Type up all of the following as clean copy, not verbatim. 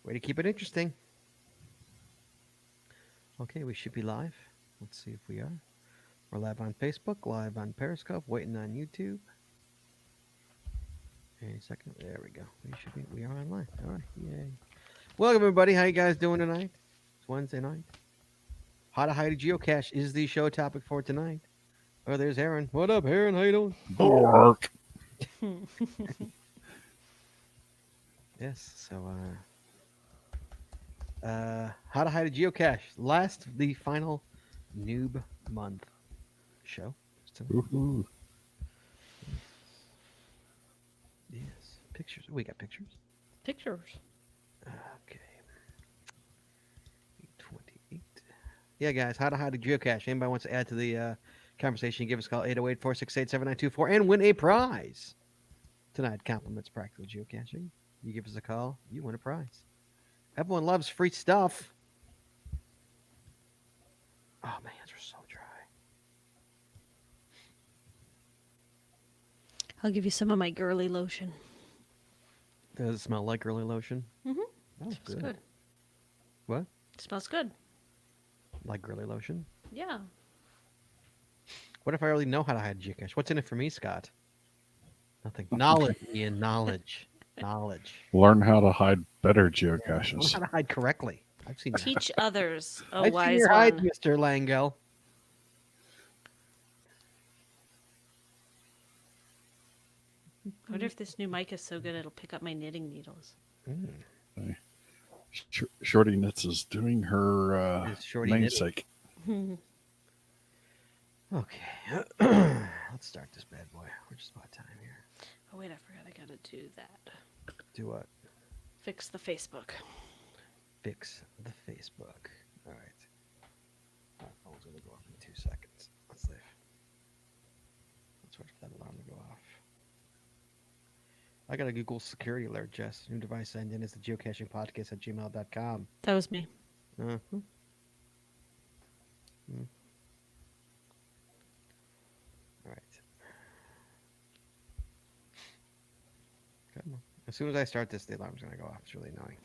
Way to keep it interesting. Okay, we should be live. Let's see if we are. We're live on Facebook, live on Periscope, waiting on YouTube. Any second. There we go. We should be. We are online. All right. Yay. Welcome everybody. How you guys doing tonight? It's Wednesday night. How to hide a geocache is the show topic for tonight. Oh, there's Aaron. What up, Aaron? How you doing? Bark. Yes. So, how to hide a geocache. The final noob month show. Woohoo. Yes. Pictures. We got pictures. Pictures. Okay. 828. Yeah, guys, how to hide a geocache. Anybody wants to add to the conversation, give us a call 808-468-7924 and win a prize. Tonight, compliments practical geocaching. You give us a call, you win a prize. Everyone loves free stuff. Oh, my hands are so dry. I'll give you some of my girly lotion. Does it smell like girly lotion? Mm-hmm. Oh, It's good. good. What? It smells good. Like girly lotion? Yeah. What if I already know how to hide a geocache? What's in it for me, Scott? Nothing. Knowledge, Ian. Knowledge. Knowledge. Learn how to hide better I know geocaches. how to hide correctly. I've seen Teach others a I've seen wise your hide, one. Mr. Langell. I wonder if this new mic is so good it'll pick up my knitting needles. Shorty Knits is doing her Is Shorty knitting? namesake. Okay. Let's start this bad boy. We're just about time here. Oh wait, I forgot I gotta do that. Do what? Fix the Facebook. Fix the Facebook. All right. My phone's going to go off in 2 seconds. Let's leave. Let's wait for that alarm to go off. I got a Google security alert, Jess. New device signed in is the Geocaching Podcast at gmail.com. That was me. Uh-huh. All right. Come on. As soon as I start this, the alarm's going to go off. It's really annoying.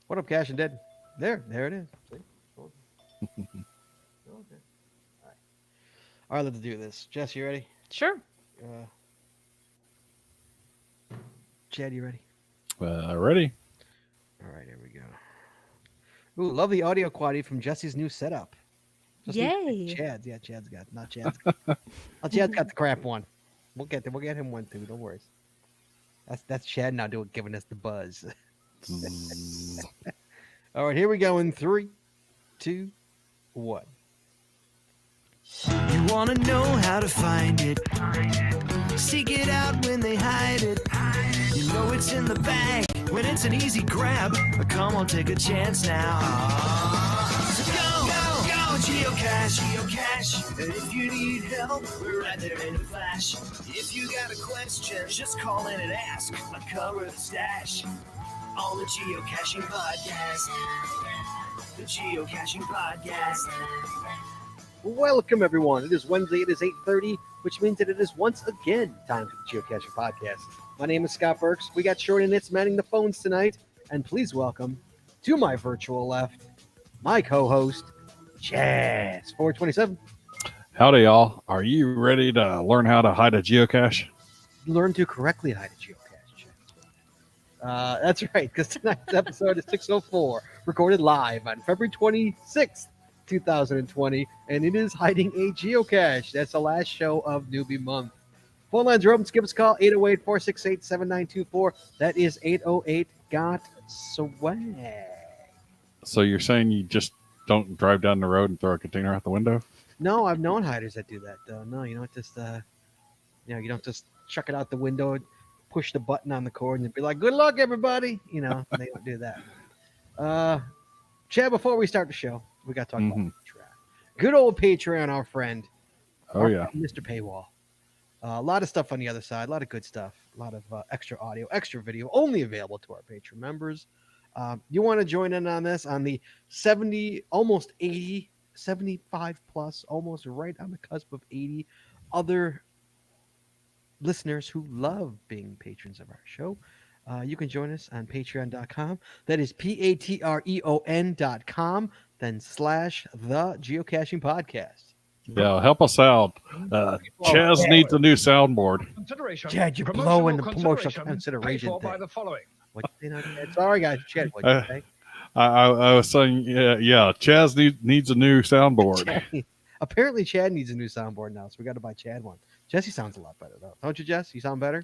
What up, Cash and Dead? There it is. See? Okay. All right, let's do this. Jess, you ready? Sure. Chad, you ready? Ready? All right, here we go. Ooh, love the audio quality from Jesse's new setup. Yay. Chad's, yeah, Chad's got, not Chad's. Chad's got the crap one. We'll get him one too. Don't worry. That's Chad now giving us the buzz. Zzz. All right, here we go in 3, 2, 1. You wanna know how to find it. Seek it out when they hide it. You know it's in the bag when it's an easy grab. Come on, take a chance now. So go, geocache. And if you need help, we're right there in a flash. If you got a question, just call in and ask. Uncover the stash on the Geocaching Podcast. The Geocaching Podcast. Welcome, everyone. It is Wednesday. It is 8:30, which means that it is once again time for the Geocaching Podcast. My name is Scott Burks. We got Shorty Knits manning the phones tonight. And please welcome to my virtual left, my co-host, Jazz 427. Howdy, y'all. Are you ready to learn how to hide a geocache? Learn to correctly hide a geocache. That's right, because tonight's episode is 604, recorded live on February 26th. 2020, and it is hiding a geocache. That's the last show of Newbie Month. Phone lines are open. Give us a call, 808-468-7924. That is 808-GOT-SWAG. So you're saying you just don't drive down the road and throw a container out the window? No, I've known hiders that do that, though. No, you don't just, you don't just chuck it out the window, push the button on the cord, and be like, good luck, everybody. They don't do that. Chad, before we start the show, we got to talk about Patreon. Good old Patreon, our friend. Oh, yeah. Mr. Paywall. A lot of stuff on the other side, a lot of good stuff, a lot of extra audio, extra video, only available to our Patreon members. You want to join in on this on the 70, almost 80, 75 plus, almost right on the cusp of 80 other listeners who love being patrons of our show. You can join us on patreon.com. That is patreon.com, then slash the Geocaching Podcast. Yeah, help us out. Chaz needs a new soundboard. Chad, you're blowing the promotional consideration thing. What'd you say now, Chad? Sorry, guys. Chad, what'd you say? I was saying, yeah, Chaz needs a new soundboard. Apparently, Chad needs a new soundboard now, so we got to buy Chad one. Jesse sounds a lot better, though. Don't you, Jess? You sound better?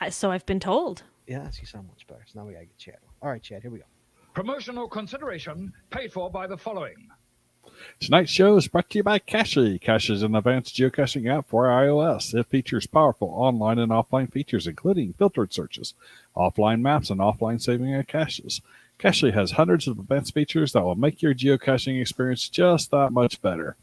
So I've been told. Yes, you sound much better. So now we got to get Chad one. All right, Chad, here we go. Promotional consideration paid for by the following. Tonight's show is brought to you by Cache. Cache is an advanced geocaching app for iOS. It features powerful online and offline features, including filtered searches, offline maps, and offline saving of caches. Cache has hundreds of advanced features that will make your geocaching experience just that much better.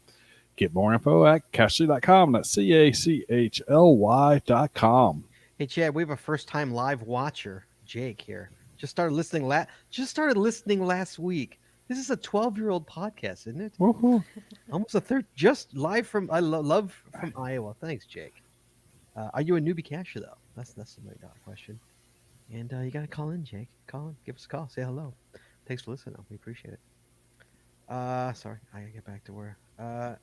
Get more info at Cachely.com. That's CACHLY.com. Hey, Chad, we have a first-time live watcher, Jake, here. Just started listening last week. This is a 12-year-old podcast, isn't it? Woohoo. Almost a third. Just live from love from Iowa. Thanks, Jake. Are you a newbie cacher though? That's the question. And you gotta call in, Jake. Call in, give us a call, say hello. Thanks for listening. We appreciate it. Sorry, I gotta get back to where. And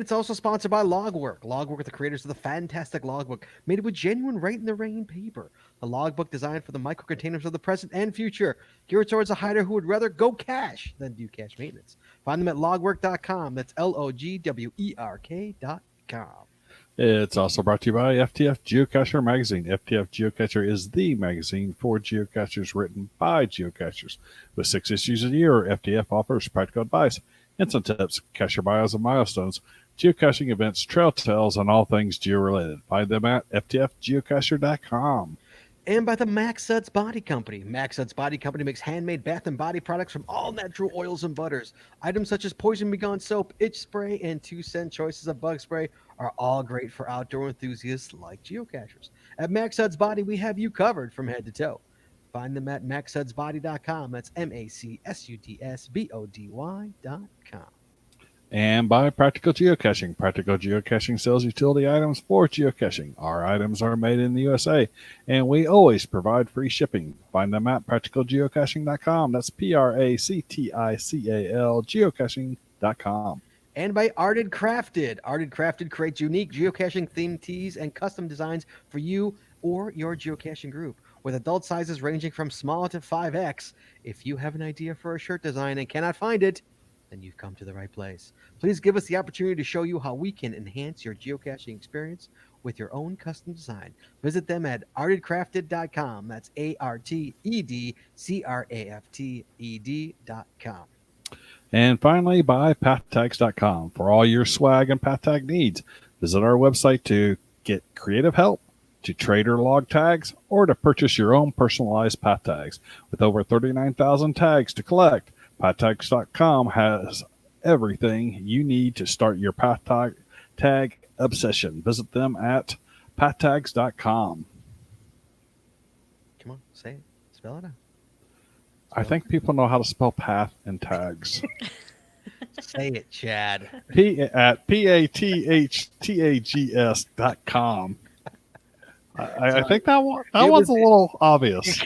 it's also sponsored by Logwork. Logwork are the creators of the fantastic logbook, made with genuine write-in-the-rain paper. A logbook designed for the micro-containers of the present and future, geared towards a hider who would rather go cache than do cache maintenance. Find them at logwork.com. That's LOGWERK.com. It's also brought to you by FTF Geocacher Magazine. FTF Geocacher is the magazine for geocachers written by geocachers. With 6 issues a year, FTF offers practical advice, instant tips, cacher bios and milestones, geocaching events, trail tales, and all things geo-related. Find them at ftfgeocacher.com. And by the Max Suds Body Company. Max Suds Body Company makes handmade bath and body products from all natural oils and butters. Items such as Poison Be Gone soap, itch spray, and 2-cent choices of bug spray are all great for outdoor enthusiasts like geocachers. At Max Suds Body, we have you covered from head to toe. Find them at maxsudsbody.com. That's MACSUDSBODY.com. And by Practical Geocaching. Practical Geocaching sells utility items for geocaching. Our items are made in the USA, and we always provide free shipping. Find them at practicalgeocaching.com. That's PRACTICAL geocaching.com. And by Arted Crafted. Arted Crafted creates unique geocaching themed tees and custom designs for you or your geocaching group. With adult sizes ranging from small to 5X, if you have an idea for a shirt design and cannot find it, then you've come to the right place. Please give us the opportunity to show you how we can enhance your geocaching experience with your own custom design. Visit them at artedcrafted.com. That's ARTEDCRAFTED.com. And finally, by pathtags.com. For all your swag and path tag needs, visit our website to get creative help, to trade or log tags, or to purchase your own personalized path tags. With over 39,000 tags to collect, pathtags.com has everything you need to start your path tag obsession. Visit them at pathtags.com. Come on, say it. Spell it out. I think people know how to spell path and tags. Say it, Chad. At pathtags.com. I think that one's a little obvious.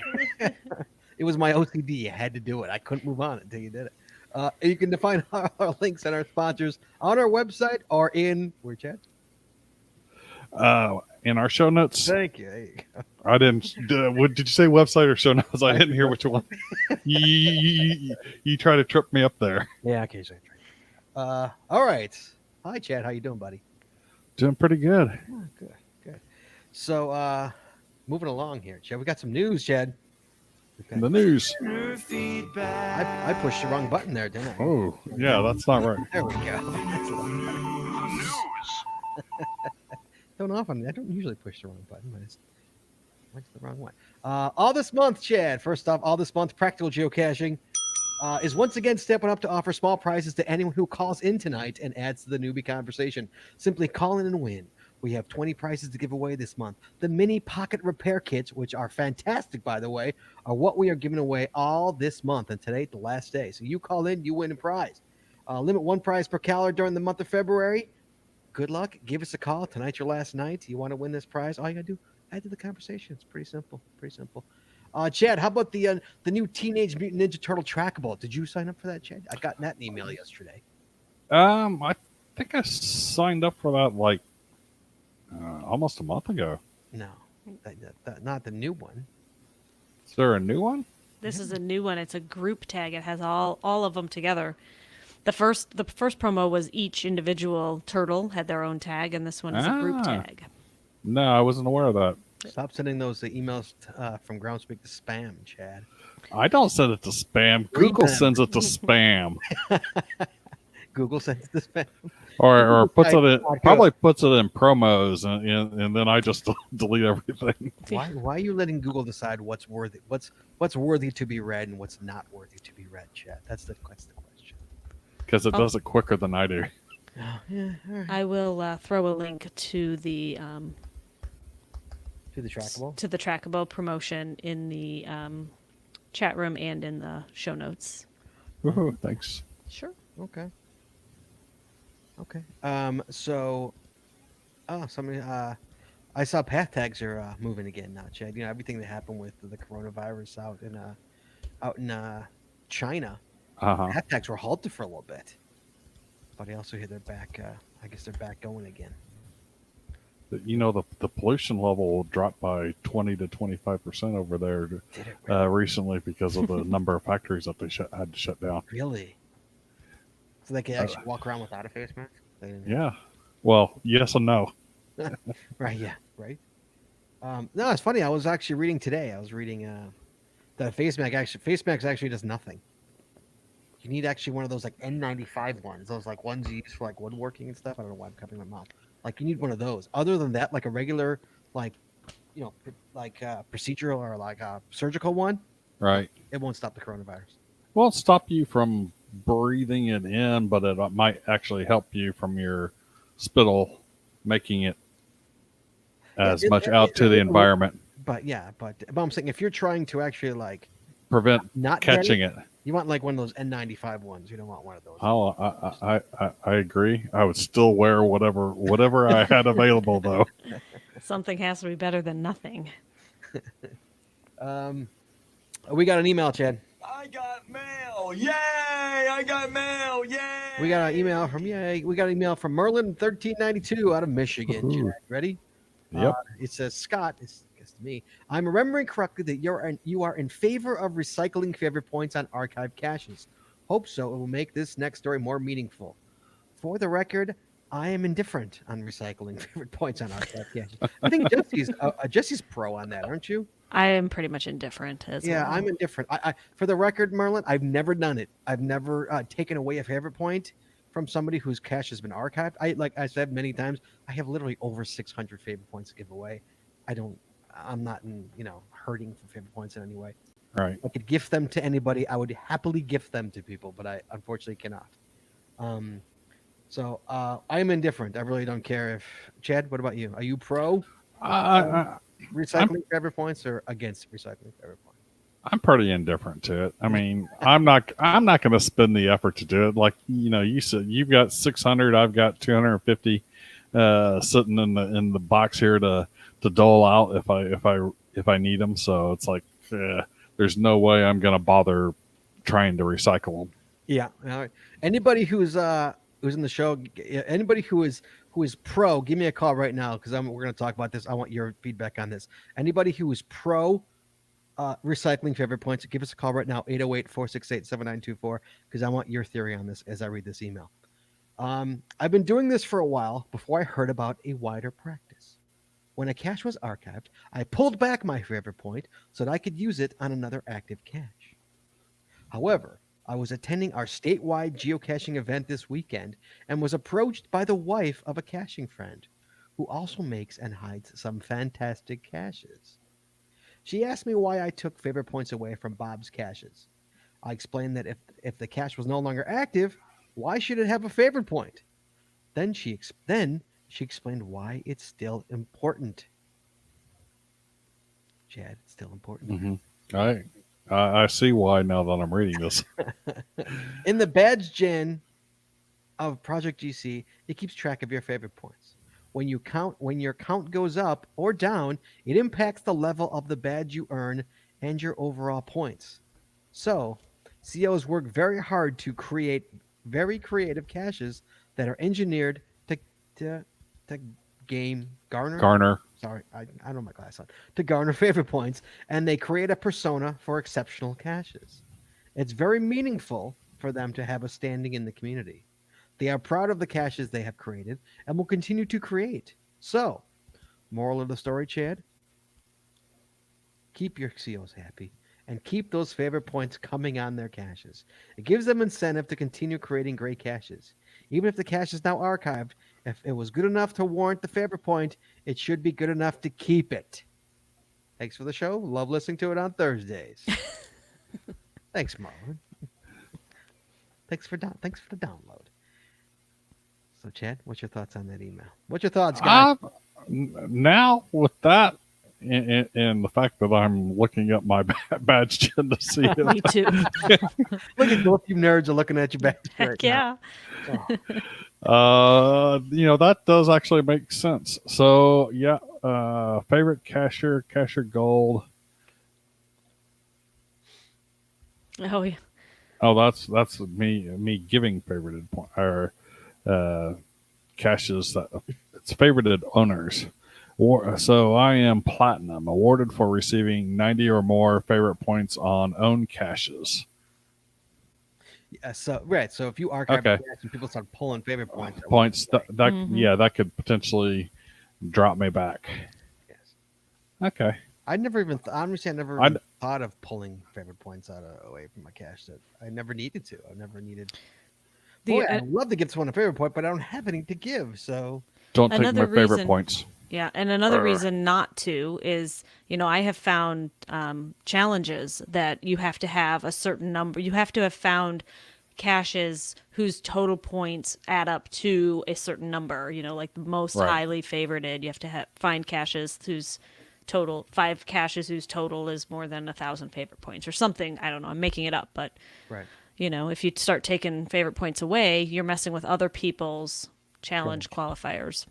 It was my OCD. You had to do it. I couldn't move on until you did it. You can find our links and our sponsors on our website or in where, Chad? In our show notes. Thank you. There you go. I didn't. What did you say? Website or show notes? I didn't hear which one. You try to trip me up there. Yeah, occasionally. All right. Hi, Chad. How you doing, buddy? Doing pretty good. Oh, good. So, moving along here, Chad. We got some news, Chad. Okay. The news. I pushed the wrong button there, didn't I? Oh, yeah, that's not right. There we go. News. I don't usually push the wrong button, but it's went to the wrong one. All this month, Chad. First off, all this month, Practical Geocaching is once again stepping up to offer small prizes to anyone who calls in tonight and adds to the newbie conversation. Simply call in and win. We have 20 prizes to give away this month. The mini pocket repair kits, which are fantastic, by the way, are what we are giving away all this month. And today, the last day. So you call in, you win a prize. Limit 1 prize per caller during the month of February. Good luck. Give us a call. Tonight's your last night. You want to win this prize? All you got to do, add to the conversation. It's pretty simple. Pretty simple. Chad, how about the new Teenage Mutant Ninja Turtle trackable? Did you sign up for that, Chad? I got that email yesterday. I think I signed up for that like almost a month ago. No, not the new one. Is there a new one? This is a new one. It's a group tag. It has all of them together. The first promo was each individual turtle had their own tag, and this one is a group tag. No, I wasn't aware of that. Stop sending those emails from Groundspeak to spam, Chad. I don't send it to spam. Google sends it to spam. Google sends it to spam. Or puts it in, probably puts it in promos, and then I just delete everything. Why are you letting Google decide what's worthy to be read and what's not worthy to be read, Chad? That's the question. Because it does it quicker than I do. Oh, yeah, all right. I will throw a link to the trackable promotion in the chat room and in the show notes. Woohoo, thanks. Sure. Okay. Somebody I saw path tags are moving again now, Chad. You know, everything that happened with the coronavirus out in China. Path tags were halted for a little bit, but I also hear they're back. I guess they're back going again. You know, the pollution level dropped by 20 to 25% over there Did it really? Recently because of the number of factories that they had to shut down. Really? So they can actually walk around without a face mask? Yeah. Well, yes and no. Right. Yeah. Right. No, it's funny. I was actually reading today. I was reading that face mask actually does nothing. You need actually one of those like N95 ones. Those like ones you use for like woodworking and stuff. I don't know why I'm covering my mouth. Like you need one of those. Other than that, like a regular, like, you know, like procedural or like a surgical one. Right. It won't stop the coronavirus. Won't stop you from breathing it in, but it might actually help you from your spittle, making it as much out to the environment. But I'm saying if you're trying to actually like Prevent not catching it. You want like one of those N95 ones. You don't want one of those. Oh, I agree. I would still wear whatever I had available, though. Something has to be better than nothing. We got an email, Chad. I got mail! Yay! I got mail! Yay! We got an email from Merlin1392 out of Michigan. Chad, ready? Yep. It says, Scott, it's to me. I'm remembering correctly that you are in favor of recycling favorite points on archive caches. Hope so. It will make this next story more meaningful. For the record, I am indifferent on recycling favorite points on archive caches. I think Jesse's pro on that, aren't you? I am pretty much indifferent as well. Yeah, I'm indifferent. I for the record, Merlin, I've never done it. I've never taken away a favorite point from somebody whose cache has been archived. Like I said many times, I have literally over 600 favorite points to give away. I'm not hurting for favorite points in any way. Right. I could gift them to anybody. I would happily gift them to people, but I unfortunately cannot. So I am indifferent. I really don't care if Chad. What about you? Are you pro recycling favorite points or against recycling favorite points? I'm pretty indifferent to it. I mean, I'm not going to spend the effort to do it. Like you said, you've got 600. I've got 250 sitting in the box here to dole out if I need them. So it's like there's no way I'm going to bother trying to recycle them. Yeah. All right. Anybody who's in the show, anybody who is pro, give me a call right now because we're going to talk about this. I want your feedback on this. Anybody who is pro recycling favorite points, give us a call right now, 808-468-7924, because I want your theory on this as I read this email. I've been doing this for a while before I heard about a wider practice. When a cache was archived, I pulled back my favorite point so that I could use it on another active cache. However, I was attending our statewide geocaching event this weekend and was approached by the wife of a caching friend who also makes and hides some fantastic caches. She asked me why I took favorite points away from Bob's caches. I explained that if the cache was no longer active, why should it have a favorite point? Then she explained why it's still important. Chad, it's still important. Mm-hmm. I see why now that I'm reading this. In the badge gen of Project GC, it keeps track of your favorite points. When your count goes up or down, it impacts the level of the badge you earn and your overall points. So, COs work very hard to create very creative caches that are engineered to to garner. Sorry, I don't have my glass on. To garner favorite points, and they create a persona for exceptional caches. It's very meaningful for them to have a standing in the community. They are proud of the caches they have created and will continue to create. So, moral of the story, Chad, keep your COs happy and keep those favorite points coming on their caches. It gives them incentive to continue creating great caches. Even if the cache is now archived, if it was good enough to warrant the favorite point, it should be good enough to keep it. Thanks for the show. Love listening to it on Thursdays. Thanks, Marlon. Thanks for the download. So, Chad, what's your thoughts on that email? What's your thoughts, guys? Now, with that, and the fact that I'm looking up my badge to see it. Me too. Look at both you nerds are looking at your badge Heck right yeah. now. That does actually make sense. So, yeah, favorite cacher gold. Oh yeah. Oh, that's me giving favorited point or caches that it's favorited owners. So I am platinum, awarded for receiving 90 or more favorite points on owned caches. Yeah, so if you archive Okay. the cache and people start pulling favorite points, That could potentially drop me back. yes. Okay. I never even honestly, I never even thought of pulling favorite points away from my cache. That I never needed to. I never needed. Boy, I'd love to give someone a favorite point, but I don't have any to give. So Don't take my Another favorite reason- points. Yeah, and another reason not to is, I have found challenges that you have to have a certain number. You have to have found caches whose total points add up to a certain number. Like the most Right. highly favorited. You have to find caches whose total 5 caches whose total is more than 1,000 favorite points or something. I don't know. I'm making it up, but right. if you start taking favorite points away, you're messing with other people's challenge qualifiers.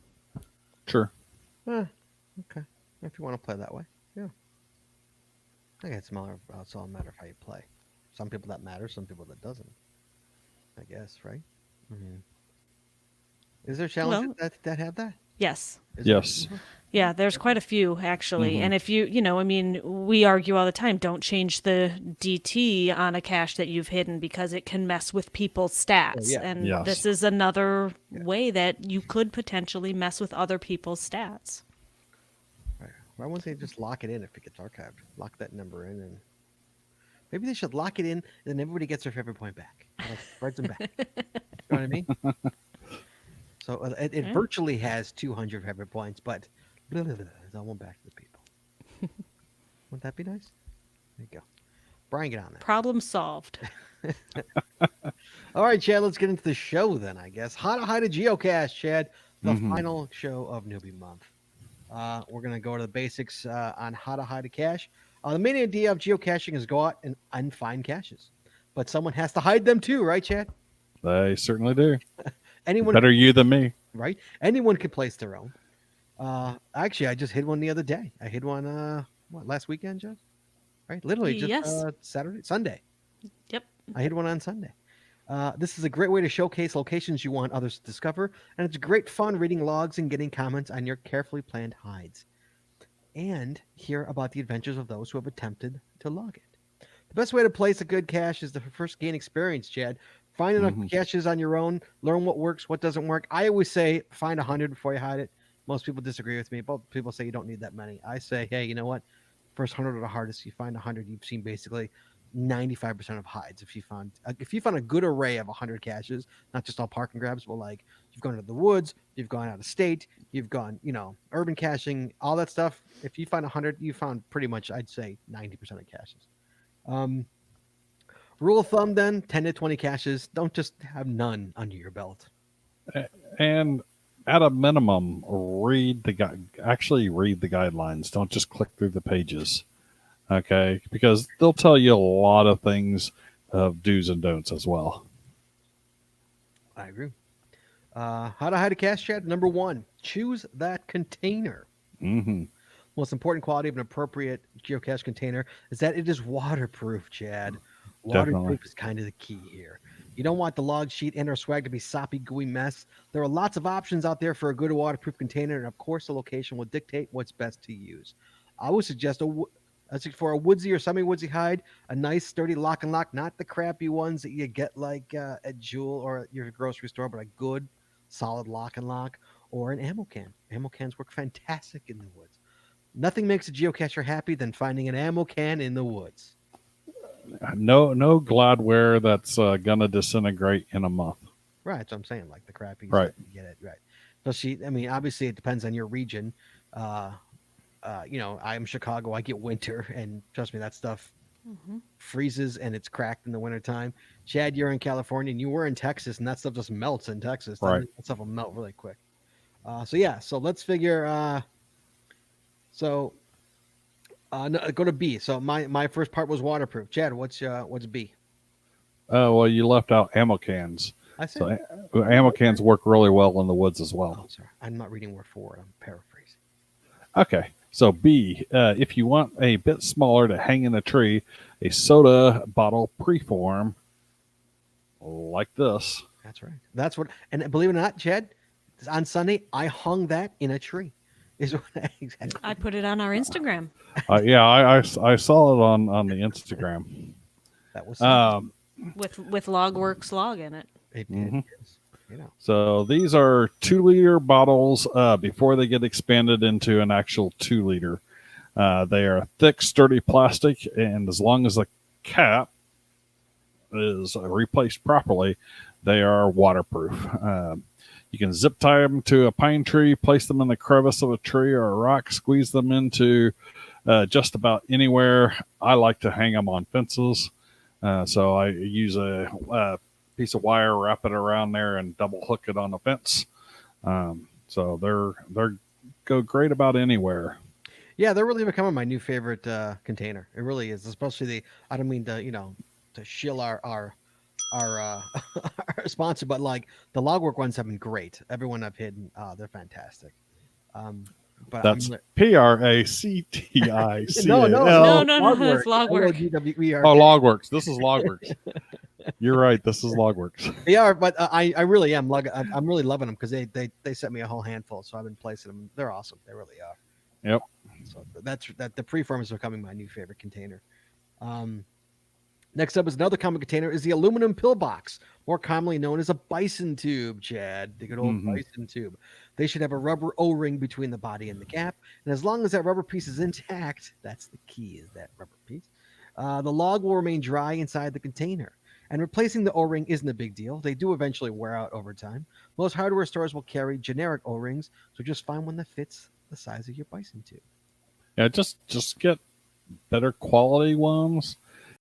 Sure. Okay. If you want to play that way, yeah. I guess it's all a matter of how you play. Some people that matters, some people that doesn't. I guess, right? Is there challenges that have that? Yes. Yes. Yeah, there's quite a few actually. And if we argue all the time, don't change the DT on a cache that you've hidden because it can mess with people's stats. yeah. And Yes. this is another way that you could potentially mess with other people's stats. Right. Why wouldn't they just lock it in if it gets archived? Lock that number in, and maybe they should lock it in, and then everybody gets their favorite point back. Spreads them back. You know what I mean? So it virtually has 200 favorite points, but it's all went back to the people. Wouldn't that be nice? There you go. Brian, get on that. Problem solved. All right, Chad, let's get into the show then, I guess. How to hide a geocache, Chad. The final show of Newbie Month. We're going to go to the basics on how to hide a cache. The main idea of geocaching is go out and find caches. But someone has to hide them too, right, Chad? They certainly do. Anyone Better you than me. right? Anyone can place their own. Actually, I just hid one the other day. I hid one last weekend, Joe? Right? Literally just Yes. Sunday. Yep. I hid one on Sunday. This is a great way to showcase locations you want others to discover, and it's great fun reading logs and getting comments on your carefully planned hides, and hear about the adventures of those who have attempted to log it. The best way to place a good cache is to first gain experience, Chad. Find enough caches on your own, learn what works, what doesn't work. I always say find 100 before you hide it. Most people disagree with me. Both people say you don't need that many. I say, hey, you know what? First 100 are the hardest. You find 100, you've seen basically 95% of hides. If you found a good array of 100 caches, not just all park and grabs, but like you've gone to the woods, you've gone out of state, you've gone, urban caching, all that stuff. If you find 100, you found pretty much, I'd say 90% of caches. Rule of thumb then, 10 to 20 caches. Don't just have none under your belt. And at a minimum, read the guidelines. Don't just click through the pages. Okay? Because they'll tell you a lot of things of do's and don'ts as well. I agree. How to hide a cache, Chad? Number 1, choose that container. Mm-hmm. Most important quality of an appropriate geocache container is that it is waterproof, Chad. Waterproof Definitely. is kind of the key here. You don't want the log sheet and or swag to be soppy, gooey mess. There are lots of options out there for a good waterproof container, and of course, the location will dictate what's best to use. I would suggest for a woodsy or semi-woodsy hide, a nice sturdy lock and lock, not the crappy ones that you get like at Jewel or at your grocery store, but a good, solid lock and lock, or an ammo can. Ammo cans work fantastic in the woods. Nothing makes a geocacher happy than finding an ammo can in the woods. No Gladware that's gonna disintegrate in a month. Right, that's what I'm saying. Like the crappy Right. stuff, you get it right. So obviously it depends on your region. I'm Chicago. I get winter, and trust me, that stuff freezes and it's cracked in the wintertime. Chad, you're in California, and you were in Texas, and that stuff just melts in Texas. Right. That stuff will melt really quick. So let's figure. Go to B. So my first part was waterproof. Chad, what's B? Well, you left out ammo cans. I said. So ammo cans work really well in the woods as Oh, well. sorry. I'm not reading word for word. I'm paraphrasing. Okay. So B, if you want a bit smaller to hang in a tree, a soda bottle preform like this. That's right. That's what. And believe it or not, Chad, on Sunday I hung that in a tree. Is what exactly. I put it on our Instagram. Yeah, I saw it on the Instagram. That was with Logworks log in it. it Mhm. is. You know. So these are 2-liter bottles before they get expanded into an actual 2-liter. They are thick, sturdy plastic, and as long as the cap is replaced properly, they are waterproof. You can zip tie them to a pine tree, place them in the crevice of a tree or a rock, squeeze them into just about anywhere. I like to hang them on fences. So I use a piece of wire, wrap it around there, and double hook it on the fence. So they're go great about anywhere. Yeah, they're really becoming my new favorite container. It really is, especially I don't mean to to shill our our sponsor, but like the Logwork ones have been great. Everyone I've hidden, they're fantastic. But That's PRACTIC. No, That's Logwork. Logwork. Oh, Logworks. This is Logworks. You're right. This is Logworks. They are, but I really am. I'm really loving them because they sent me a whole handful, so I've been placing them. They're awesome. They really are. Yep. So the preform is becoming my new favorite container. Next up is another common container is the aluminum pillbox, more commonly known as a bison tube, Chad. The good old bison tube. They should have a rubber O-ring between the body and the cap, and as long as that rubber piece is intact, that's the key, is that rubber piece. The log will remain dry inside the container. And replacing the O-ring isn't a big deal. They do eventually wear out over time. Most hardware stores will carry generic O-rings, so just find one that fits the size of your bison tube. Yeah, just get better quality ones.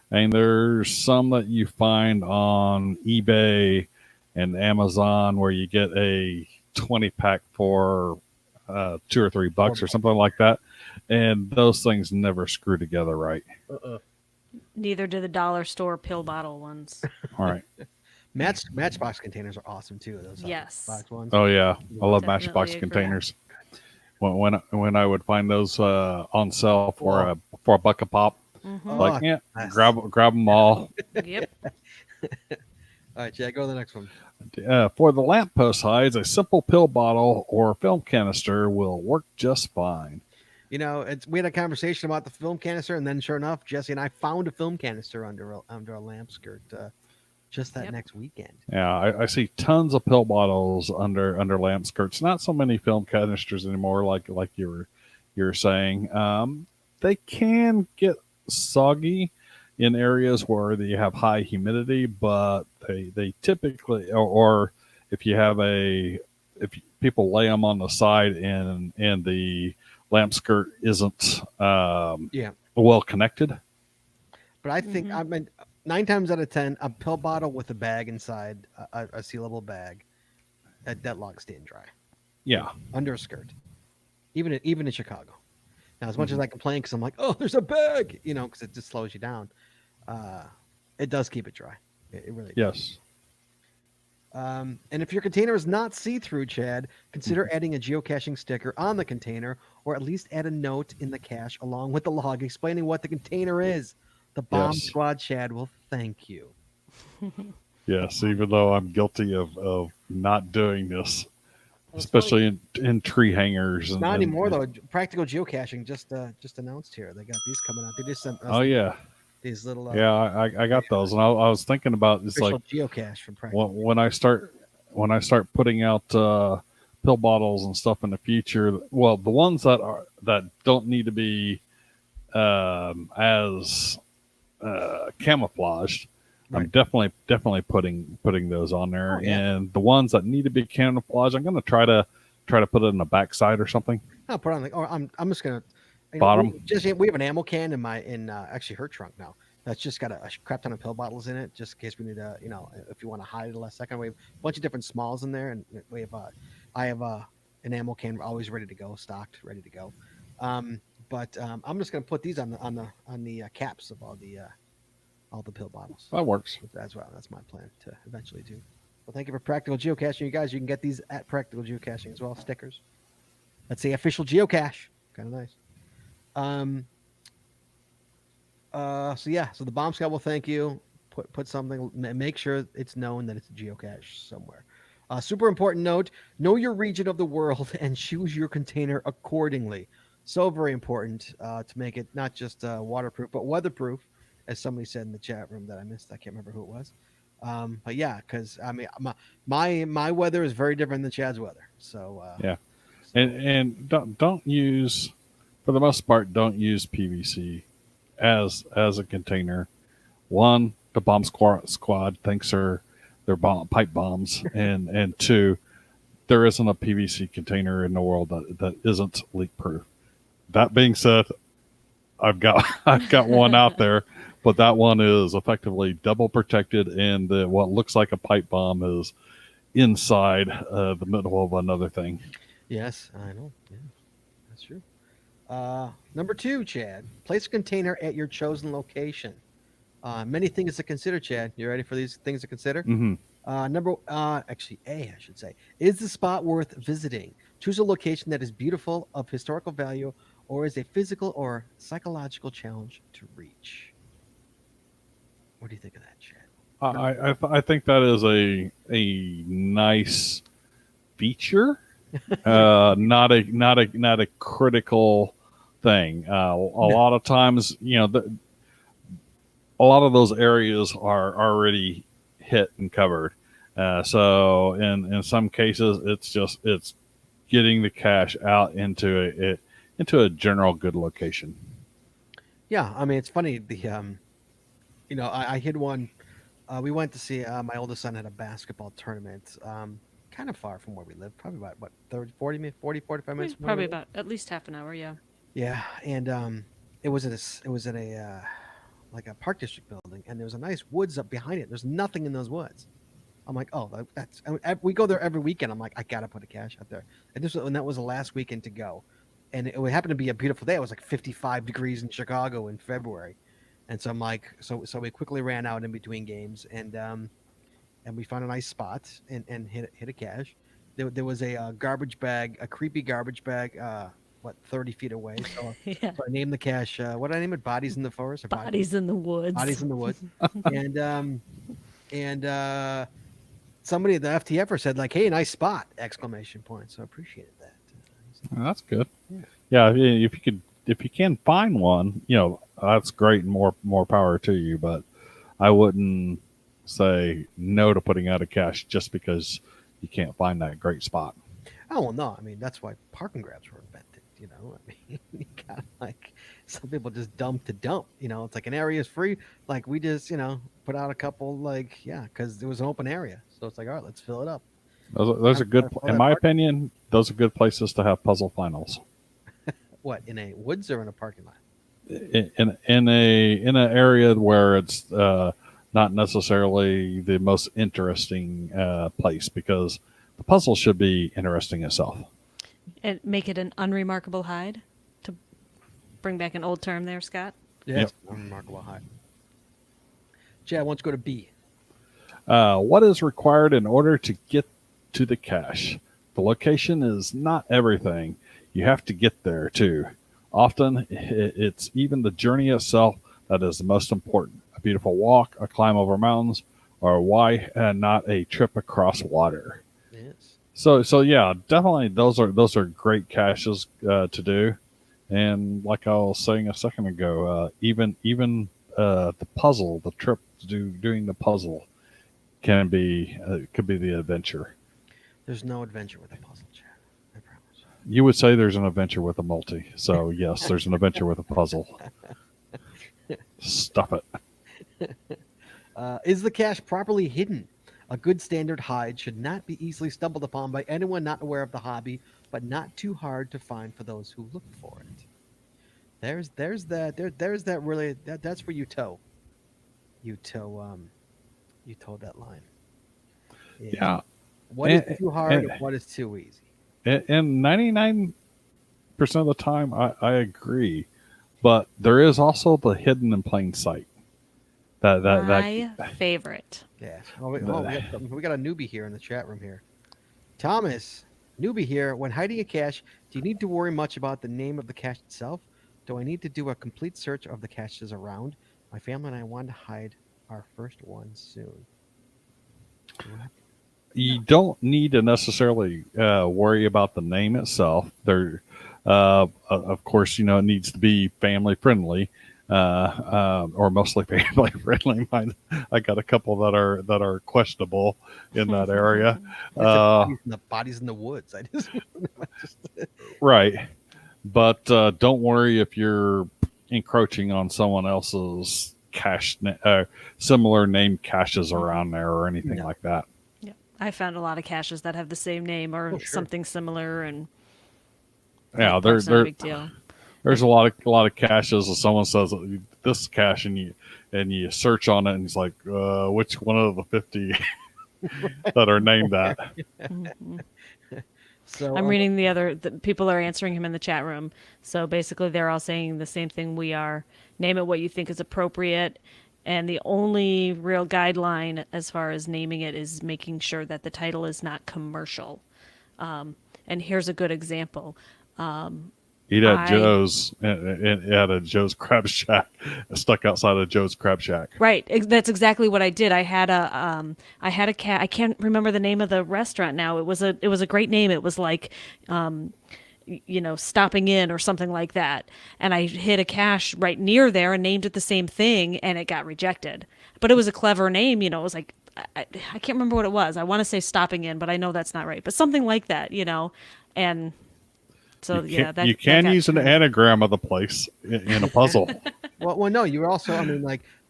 And there's some that you find on eBay and Amazon where you get a 20-pack for $2 or $3 or something like that. And those things never screw together right. Neither do the dollar store pill bottle ones. All right. Matchbox containers are awesome too. Those Yes. box ones. Oh, yeah. I love Definitely Matchbox agree. containers. When I would find those on sale for a $1 a pop, like, yeah, nice. grab them all. Yep. All right, Chad, go to the next one. For the lamppost hides, a simple pill bottle or film canister will work just fine. We had a conversation about the film canister, and then sure enough, Jesse and I found a film canister under a lamp skirt just that next weekend. Yeah, I see tons of pill bottles under lamp skirts. Not so many film canisters anymore, like you were saying. They can get soggy in areas where you have high humidity, but they typically, or if people lay them on the side and the lamp skirt isn't well connected. But I think 9 times out of 10, a pill bottle with a bag inside, a sealable bag, that log staying dry. Yeah, Under a skirt, even in Chicago. Now, as much as I complain because I'm like, oh, there's a bag, because it just slows you down. It does keep it dry. It really does. yes. And if your container is not see-through, Chad, consider adding a geocaching sticker on the container, or at least add a note in the cache along with the log explaining what the container is. The Bomb Yes. Squad, Chad, will thank you. Yes, even though I'm guilty of not doing this, Well, it's especially in tree hangers. not anymore though. Practical Geocaching just announced here. They got these coming out. They just sent us Oh yeah, these little yeah. I got those, and I was thinking about it's official like Geocache from Practical. when I start putting out pill bottles and stuff in the future. Well, the ones that don't need to be as camouflaged. I'm Right. definitely putting those on there, Oh, yeah. and the ones that need to be camouflaged, I'm going to try to put it in the backside or something. I'll put on like, or I'm just gonna Bottom. we have an ammo can in actually her trunk now. That's just got a crap ton of pill bottles in it, just in case we need to, if you want to hide it the last second. We have a bunch of different smalls in there, and we have I have an ammo can always ready to go, stocked, ready to go. But I'm just gonna put these on the caps of all the pill bottles. That works. That's my plan to eventually do. Well, thank you for Practical Geocaching, you guys. You can get these at Practical Geocaching as well. Stickers. That's the official geocache. Kind of nice. So the Bomb Scout will thank you. Put something. Make sure it's known that it's a geocache somewhere. Super important note: know your region of the world and choose your container accordingly. So very important to make it not just waterproof but weatherproof, as somebody said in the chat room that I missed. I can't remember who it was. But yeah, because I mean, my weather is very different than Chad's weather. So Yeah, and don't use, for the most part, don't use PVC as a container. One, the bomb squad thinks they're pipe bombs, and two, there isn't a PVC container in the world that isn't leak proof. That being said, I've got one out there, but that one is effectively double protected, and what looks like a pipe bomb is inside the middle of another thing. yes, I know. Yeah, that's true. Number 2, Chad, place a container at your chosen location. Many things to consider, Chad. You ready for these things to consider? Mm-hmm. Actually, A, I should say. Is the spot worth visiting? Choose a location that is beautiful, of historical value, or is a physical or psychological challenge to reach. What do you think of that, Chad? I think that is a nice feature, not a critical thing. A lot of times, a lot of those areas are already hit and covered. So in some cases, it's getting the cache out into a general good location. Yeah, I mean, it's funny. I hid one. We went to see my oldest son had a basketball tournament, kind of far from where we live, probably about 45 minutes. From where Probably we live. about at least half an hour. Yeah. Yeah, and it was at a like a park district building, and there was a nice woods up behind it. There's nothing in those woods. I'm like, oh, we go there every weekend. I'm like, I gotta put a cache out there. And that was the last weekend to go, and it happened to be a beautiful day. It was like 55 degrees in Chicago in February, and so I'm like, so we quickly ran out in between games, and we found a nice spot and hit a cache. There was a garbage bag, a creepy garbage bag, 30 feet away. So, Yeah. so I named the cache. What did I name it? Bodies in the Forest. Or Bodies in the woods. Bodies in the Woods. and somebody at the FTFer said like, "Hey, nice spot!" Exclamation point. So I appreciated that. That's good. Yeah, if you can find one, that's great, and more power to you. But I wouldn't say no to putting out a cache just because you can't find that great spot. Oh well, no. I mean, that's why parking grabs were invented. I mean, you got like some people just dump to dump. It's like an area is free. Like we just put out a couple because it was an open area. So it's like, all right, let's fill it up. Those are good. In my opinion, those are good places to have puzzle finals. What, in a woods or in a parking lot? In an area where it's not necessarily the most interesting place, because the puzzle should be interesting itself. And make it an unremarkable hide, to bring back an old term there, Scott. Yeah, unremarkable high. Chad, why don't you go to B? What is required in order to get to the cache? The location is not everything. You have to get there too. Often it's even the journey itself that is the most important. A beautiful walk, a climb over mountains, or why not a trip across water? Yes. So yeah, definitely those are great caches to do. And like I was saying a second ago, even the puzzle, the trip to doing the puzzle could be the adventure. There's no adventure with a puzzle, Chad. I promise. You would say there's an adventure with a multi. So yes, there's an adventure with a puzzle. Stuff it. Is the cache properly hidden? A good standard hide should not be easily stumbled upon by anyone not aware of the hobby, but not too hard to find for those who look for it. There's that really that's where you toe that line. Yeah. What is too hard and what is too easy? And 99% of the time, I agree. But there is also the hidden in plain sight. My favorite. Yeah. We got a newbie here in the chat room here. Thomas, newbie here. When hiding a cache, do you need to worry much about the name of the cache itself? Do I need to do a complete search of the caches around? My family and I want to hide our first one soon. You don't need to necessarily worry about the name itself. There, of course, it needs to be family friendly, or mostly family friendly. I got a couple that are questionable in that area. The bodies in the woods. I just right, but don't worry if you're encroaching on someone else's cache, similar name caches around there or anything like that. I found a lot of caches that have the same name or something similar, and yeah, there's no big deal. There's a lot of caches. If someone says this cache and you search on it, and it's like, which one of the 50 that are named that? Mm-hmm. So I'm reading the people are answering him in the chat room. So basically, they're all saying the same thing we are. Name it what you think is appropriate. And the only real guideline as far as naming it is making sure that the title is not commercial. And here's a good example. Eat at Joe's at a Joe's Crab Shack, stuck outside of Joe's Crab Shack. Right. That's exactly what I did. I had a cat. I can't remember the name of the restaurant now. It was a great name. It was like, stopping in or something like that. And I hit a cache right near there and named it the same thing, and it got rejected. But it was a clever name. It was like, I can't remember what it was. I want to say stopping in, but I know that's not right. But something like that, and so you can use an anagram of the place in a puzzle. well, no, you also,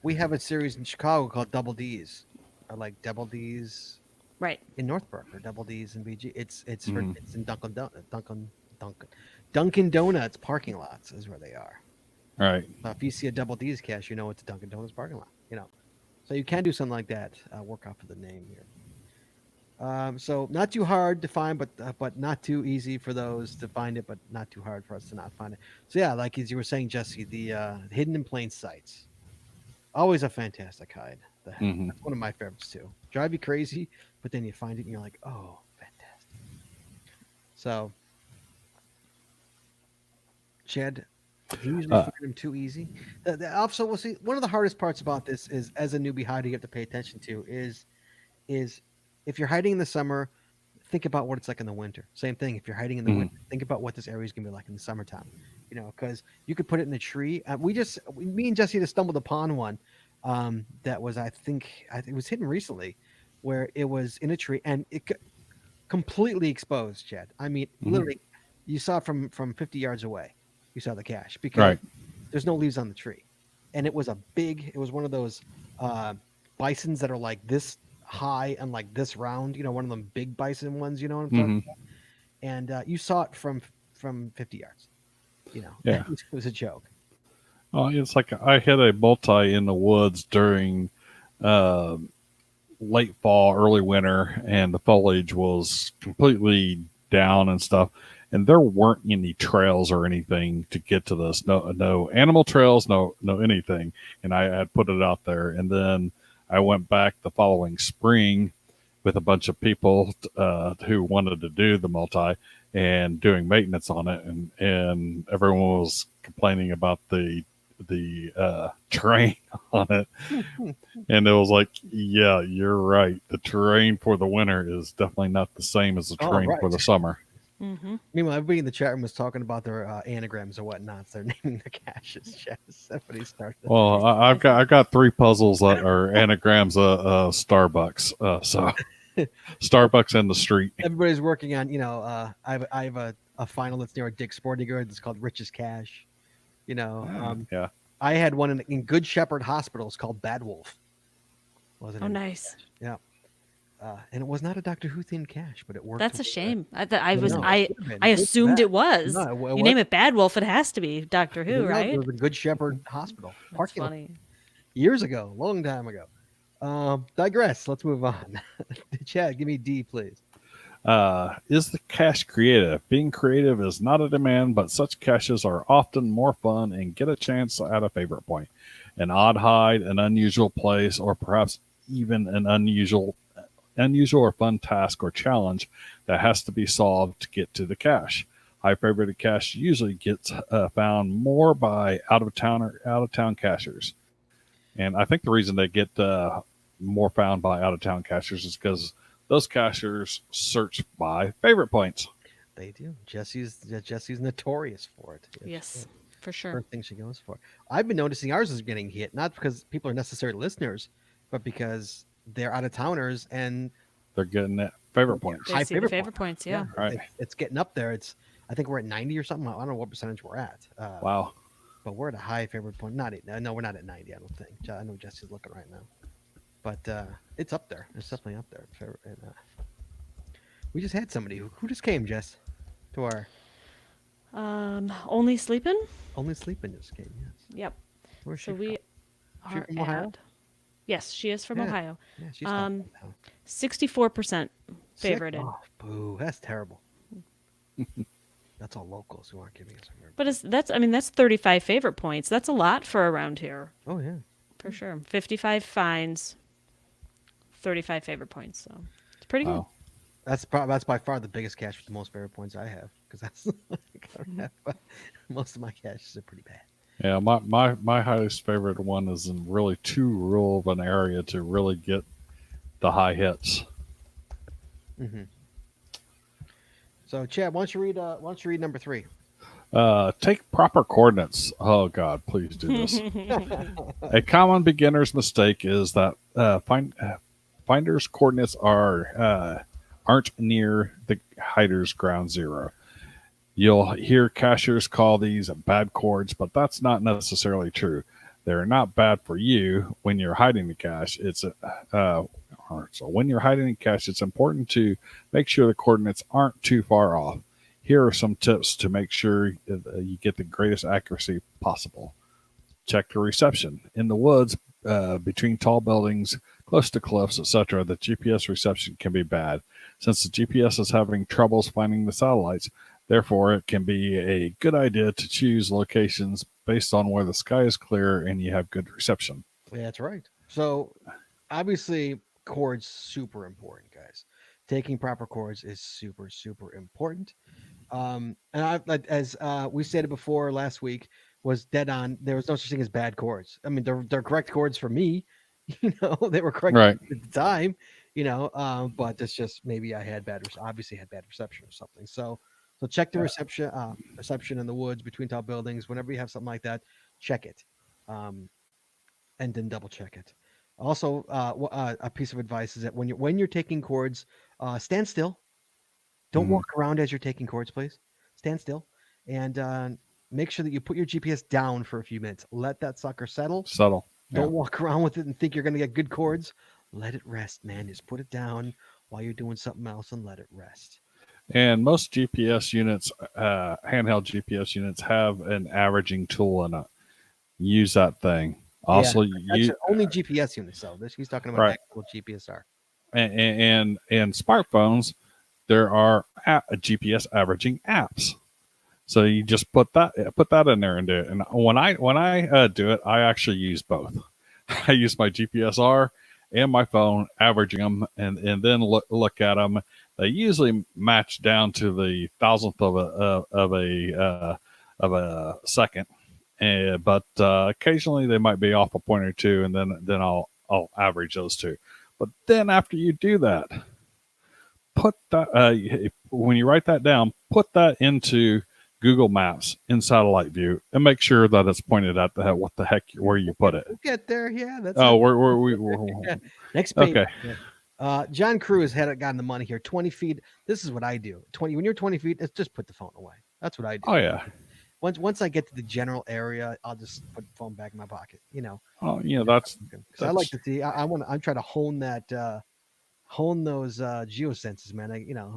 we have a series in Chicago called Double D's, or like Double D's, right, in Northbrook, or Double D's in BG. It's in Dunkin' Donuts parking lots is where they are. Right. So if you see a Double D's cache, it's a Dunkin' Donuts parking lot. So you can do something like that. Work off of the name here. So not too hard to find, but not too easy for those to find it, but not too hard for us to not find it. So yeah, like as you were saying, Jesse, the hidden in plain sight, always a fantastic hide. That's one of my favorites too. Drive you crazy, but then you find it and you're like, oh, fantastic. So, Chad, do you usually find them too easy? Also, we'll see. One of the hardest parts about this is, as a newbie hide, you have to pay attention to is if you're hiding in the summer, think about what it's like in the winter. Same thing. If you're hiding in the winter, think about what this area is going to be like in the summertime. Because you could put it in a tree. Me and Jesse just stumbled upon one that was, I think it was hidden recently, where it was in a tree and it completely exposed, Chad. Literally, you saw it from 50 yards away. You saw the cache because there's no leaves on the tree, and it was one of those bisons that are like this high and like this round, one of them big bison ones, you know what I'm talking about? And you saw it from 50 yards. Yeah. It was a joke. Oh, it's like I hit a multi in the woods during late fall, early winter, and the foliage was completely down and stuff. And there weren't any trails or anything to get to this. No animal trails, no anything. And I had put it out there. And then I went back the following spring with a bunch of people who wanted to do the multi and doing maintenance on it, and everyone was complaining about the terrain on it. And it was like, yeah, you're right. The terrain for the winter is definitely not the same as the terrain for the summer. Mm-hmm. Meanwhile, everybody in the chat room was talking about their anagrams or whatnot. So they're naming the caches. Somebody started. Well, I've got 3 puzzles that are anagrams of Starbucks. So Starbucks in the street. Everybody's working on, I have a final that's near a Dick's Sporting Goods. It's called Rich's Cache. Yeah. I had one in Good Shepherd Hospital. It's called Bad Wolf. Wasn't Oh, it? nice. Yeah. And it was not a Doctor Who themed cache, but it worked. That's a shame. I I assumed it was. No, You name it Bad Wolf, it has to be Doctor Who, right? It was in Good Shepherd Hospital. That's Parking lot. funny. Years ago, long time ago. Digress. Let's move on. Chad, give me D, please. Is the cache creative? Being creative is not a demand, but such caches are often more fun and get a chance at a favorite point, an odd hide, an unusual place, or perhaps even an unusual or fun task or challenge that has to be solved to get to the cache. High favorited cache usually gets found more by out of town cachers, and I think the reason they get more found by out of town cachers is because those cachers search by favorite points. They do. Jesse's notorious for it. Yes, for sure. First thing she goes for. I've been noticing ours is getting hit, not because people are necessarily listeners, but because they're out of towners and They're getting that favorite points. They high see the favorite favorite points, yeah. Right. It's getting up there. I think we're at 90 or something. I don't know what percentage we're at. Wow. But we're at a high favorite point. No, we're not at 90. I don't think. I know Jesse's looking right now, but it's up there. It's definitely up there. And, we just had somebody who just came, Jess, to our Only sleeping? Only Sleeping just came. Yes. Yep. Where's she So we Is she are from Ohio? at. Yes, she is from Yeah. Ohio. Yeah, she's 64% Sick? favorited. Oh, boo! That's terrible. That's all locals who aren't giving us a favorite. But that's 35 favorite points. That's a lot for around here, Oh yeah. for sure. 55 fines, 35 favorite points. So it's pretty good. Wow. That's by far the biggest cache with the most favorite points I have, because that's most of my caches are pretty bad. Yeah, my highest favorite one is in really too rural of an area to really get the high hits. Mm-hmm. So Chad, why don't you read number 3? Take proper coordinates. Oh God, please do this. A common beginner's mistake is that finder's coordinates aren't near the hider's ground zero. You'll hear cachers call these bad chords, but that's not necessarily true. They're not bad for you when you're hiding the cache. So when you're hiding the cache, it's important to make sure the coordinates aren't too far off. Here are some tips to make sure you get the greatest accuracy possible. Check the reception. In the woods, between tall buildings, close to cliffs, etc., the GPS reception can be bad. Since the GPS is having troubles finding the satellites, therefore, it can be a good idea to choose locations based on where the sky is clear and you have good reception. Yeah, that's right. So obviously, chords super important, guys. Taking proper chords is super, super important. And as we stated before last week, was dead on. There was no such thing as bad chords. I mean, they're correct chords for me. They were correct Right. at the time. But it's just maybe I had obviously had bad reception or something. So check the reception in the woods between tall buildings. Whenever you have something like that, check it, and then double check it. Also, a piece of advice is that when you're taking chords, stand still. Don't walk around as you're taking chords, please. Stand still, and make sure that you put your GPS down for a few minutes. Let that sucker settle. Don't walk around with it and think you're going to get good chords. Let it rest, man. Just put it down while you're doing something else and let it rest. And most GPS units, handheld GPS units, have an averaging tool in it. Use that thing. Also, only GPS units, though. He's talking about actual GPSR. And smartphones, there are GPS averaging apps. So you just put that in there and do it. And when I do it, I actually use both. I use my GPSR and my phone, averaging them, and then look at them. They usually match down to the thousandth of a second, but occasionally they might be off a point or two, and then I'll average those two. But then after you do that, put that when you write that down, put that into Google Maps in satellite view, and make sure that it's pointed at what the heck where you put it. We'll get there. Yeah, that's we're next page. Okay. John Cruz had gotten the money here. 20 feet. This is what I do. 20 when you're 20 feet, it's just put the phone away. That's what I do. Oh yeah. Once I get to the general area, I'll just put the phone back in my pocket. Oh, that's because I like to see. I'm trying to hone that. Hone those geosenses, man.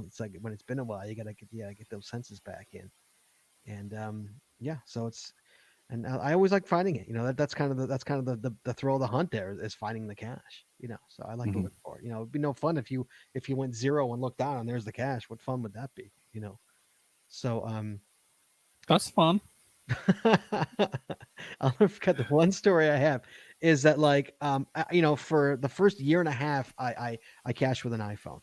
It's like when it's been a while, you gotta get those senses back in. And so it's, and I always like finding it. That's kind of the thrill of the hunt. There is finding the cache. So I like to look for it. It'd be no fun if you went zero and looked down and there's the cache. What fun would that be? So that's fun. I'll never forget the one story I have is that for the first year and a half I cached with an iPhone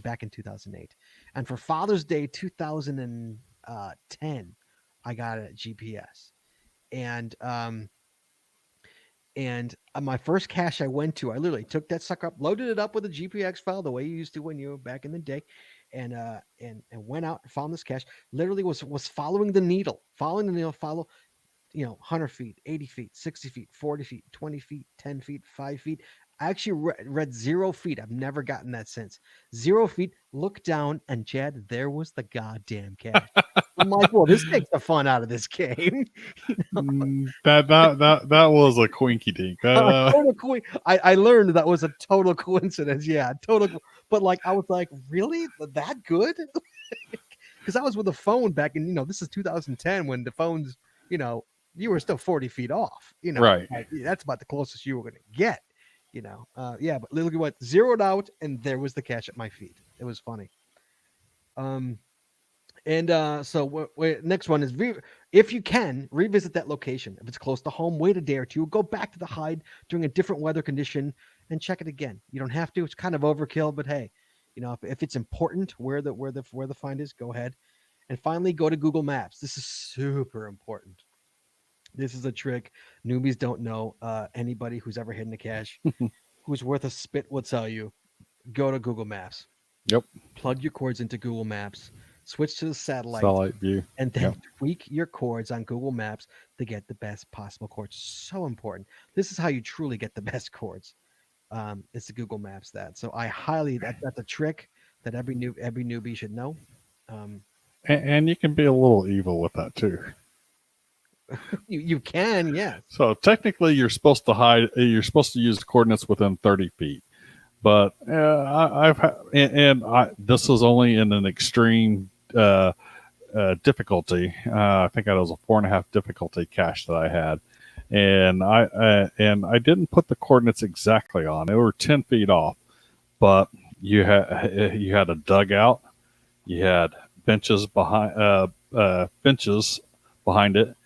back in 2008, and for Father's Day 2010 I got a GPS, and my first cache I went to, I literally took that sucker up, loaded it up with a GPX file the way you used to when you were back in the day, and went out and found this cache. Literally was following the needle, follow 100 feet, 80 feet, 60 feet, 40 feet, 20 feet, 10 feet, 5 feet. I actually read 0 feet. I've never gotten that since. 0 feet, look down, and Chad, there was the goddamn cache. I'm like, well, this takes the fun out of this game. That was a quinky dink. I learned that was a total coincidence. Yeah, total. But I was like, really? That good? Because I was with a phone back in, this is 2010 when the phones, you were still 40 feet off. Right. That's about the closest you were going to get. But look at what zeroed out, and there was the cache at my feet. It was funny. So next one is if you can revisit that location. If it's close to home, wait a day or two, go back to the hide during a different weather condition and check it again. You don't have to. It's kind of overkill, but hey, if it's important where the find is, go ahead. And finally, go to Google Maps. This is super important. This is a trick newbies don't know. Anybody who's ever hidden a cache, who's worth a spit, will tell you. Go to Google Maps. Yep. Plug your cords into Google Maps. Switch to the satellite view, and then tweak your cords on Google Maps to get the best possible cords. So important. This is how you truly get the best cords. It's the Google Maps that. So I highly that's a trick that every newbie should know. And you can be a little evil with that too. You can, yeah. So technically, you're supposed to hide. You're supposed to use coordinates within 30 feet. But this was only in an extreme difficulty. I think that was a 4.5 difficulty cache that I had, and I didn't put the coordinates exactly on. They were 10 feet off, but you had a dugout, you had benches behind it,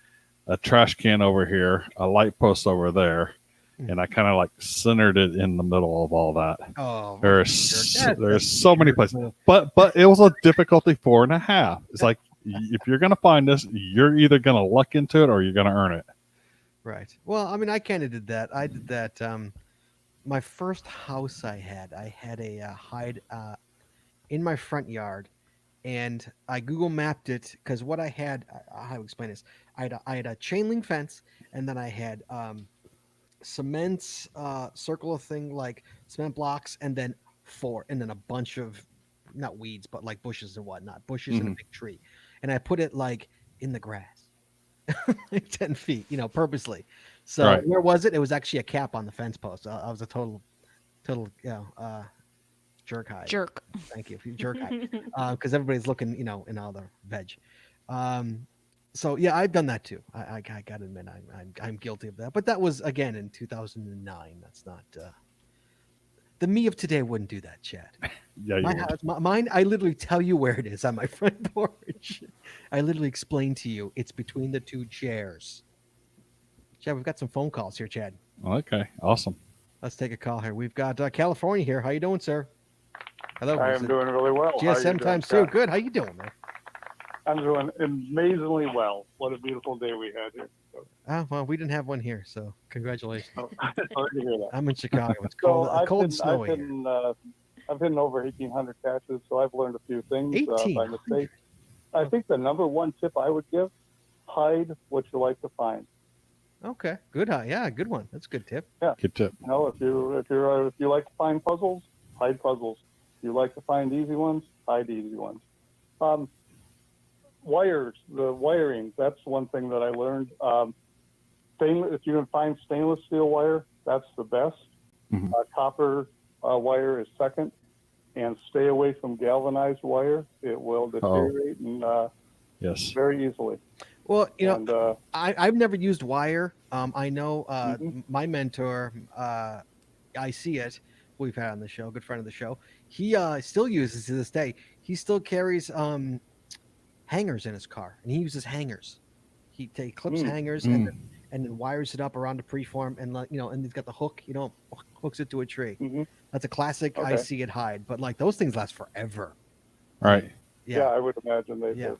a trash can over here, a light post over there. And I kind of centered it in the middle of all that. Oh, there's so many places, but it was a difficulty 4.5. It's like, if you're gonna find this, you're either gonna luck into it or you're gonna earn it. Right. Well, I mean, I kind of did that. I did that. My first house I had a hide in my front yard, and I Google mapped it because what I had. How to explain this? I had a chain link fence, and then I had cement circle thing like cement blocks, and then a bunch of not weeds but bushes and whatnot, bushes and a big tree, and I put it in the grass. 10 feet, purposely. So right. Where was it? It was actually a cap on the fence post. I was a total jerk hide. Jerk. Thank you, jerk hide. Because everybody's looking, in all the veg. So yeah, I've done that too. I gotta admit, I'm guilty of that. But that was again in 2009. That's not the me of today wouldn't do that, Chad. Yeah, mine. I literally tell you where it is on my front porch. I literally explain to you it's between the two chairs. Chad, we've got some phone calls here, Chad. Okay, awesome. Let's take a call here. We've got California here. How you doing, sir? Hello. I am doing really well. How are you GSM doing, times Scott? 2. Good. How you doing, man? I'm doing amazingly well. What a beautiful day we had here. So, Well, we didn't have one here, so congratulations. sorry to hear that. I'm in Chicago. It's So cold, cold and I've snowy here. been I've hidden over 1,800 caches, so I've learned a few things by 1,800? mistake. I think the number one tip I would give: hide what you like to find. Okay. Good. Yeah, good one. That's a good tip. Good tip. You know, if you like to find puzzles, hide puzzles. If you like to find easy ones, hide easy ones. Wires, the wiring, that's one thing that I learned. If you can find stainless steel wire, that's the best. Mhm. Copper wire is second. And stay away from galvanized wire. It will deteriorate and Yes. very easily. Well, you know, And I've never used wire. I know Mhm. my mentor, I see it. We've had on the show, good friend of the show. He still uses to this day. He still carries hangers in his car, and he uses hangers. He clips hangers and then wires it up around the preform, and and he's got the hook. Hooks it to a tree. Mhm. That's a classic. I Okay. see it hide, but like those things last forever. All right. yeah, I would imagine they Yeah. do.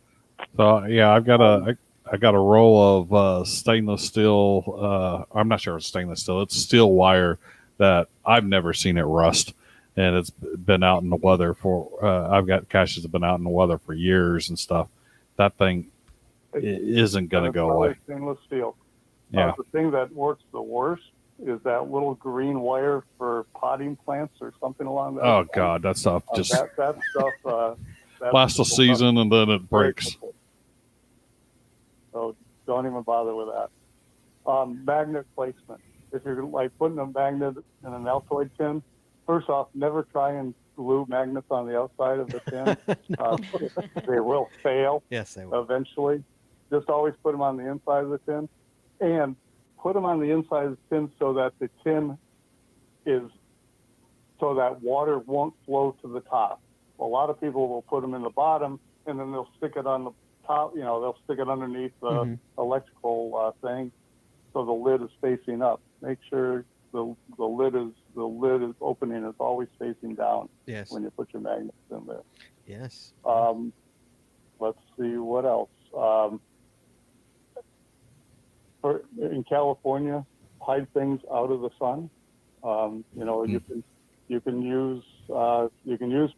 So yeah, I've got I got a roll of stainless steel. I'm not sure it's stainless steel. It's steel wire that I've never seen it rust, and it's been out in the weather for. I've got caches that have been out in the weather for years and stuff. That thing isn't going to And go it's probably away. Stainless steel. Yeah. The thing that works the worst is that little green wire for potting plants or something along that. Oh line. God, that stuff just that stuff that lasts a people season and then it very breaks. quickly. So don't even bother with that. Magnet placement. If you're like putting a magnet in an Altoid tin, first off, never try and glue magnets on the outside of the tin. They will fail Yes, they will. eventually. Just always put them on the inside of the tin, and put them on the inside of the tin so that the tin so that water won't flow to the top. A lot of people will put them in the bottom, and then they'll stick it on the top. They'll stick it underneath the electrical thing, so the lid is facing up. Make sure the lid is opening is always facing down Yes. when you put your magnets in there. Yes. Let's see what else. In California, hide things out of the sun. You can use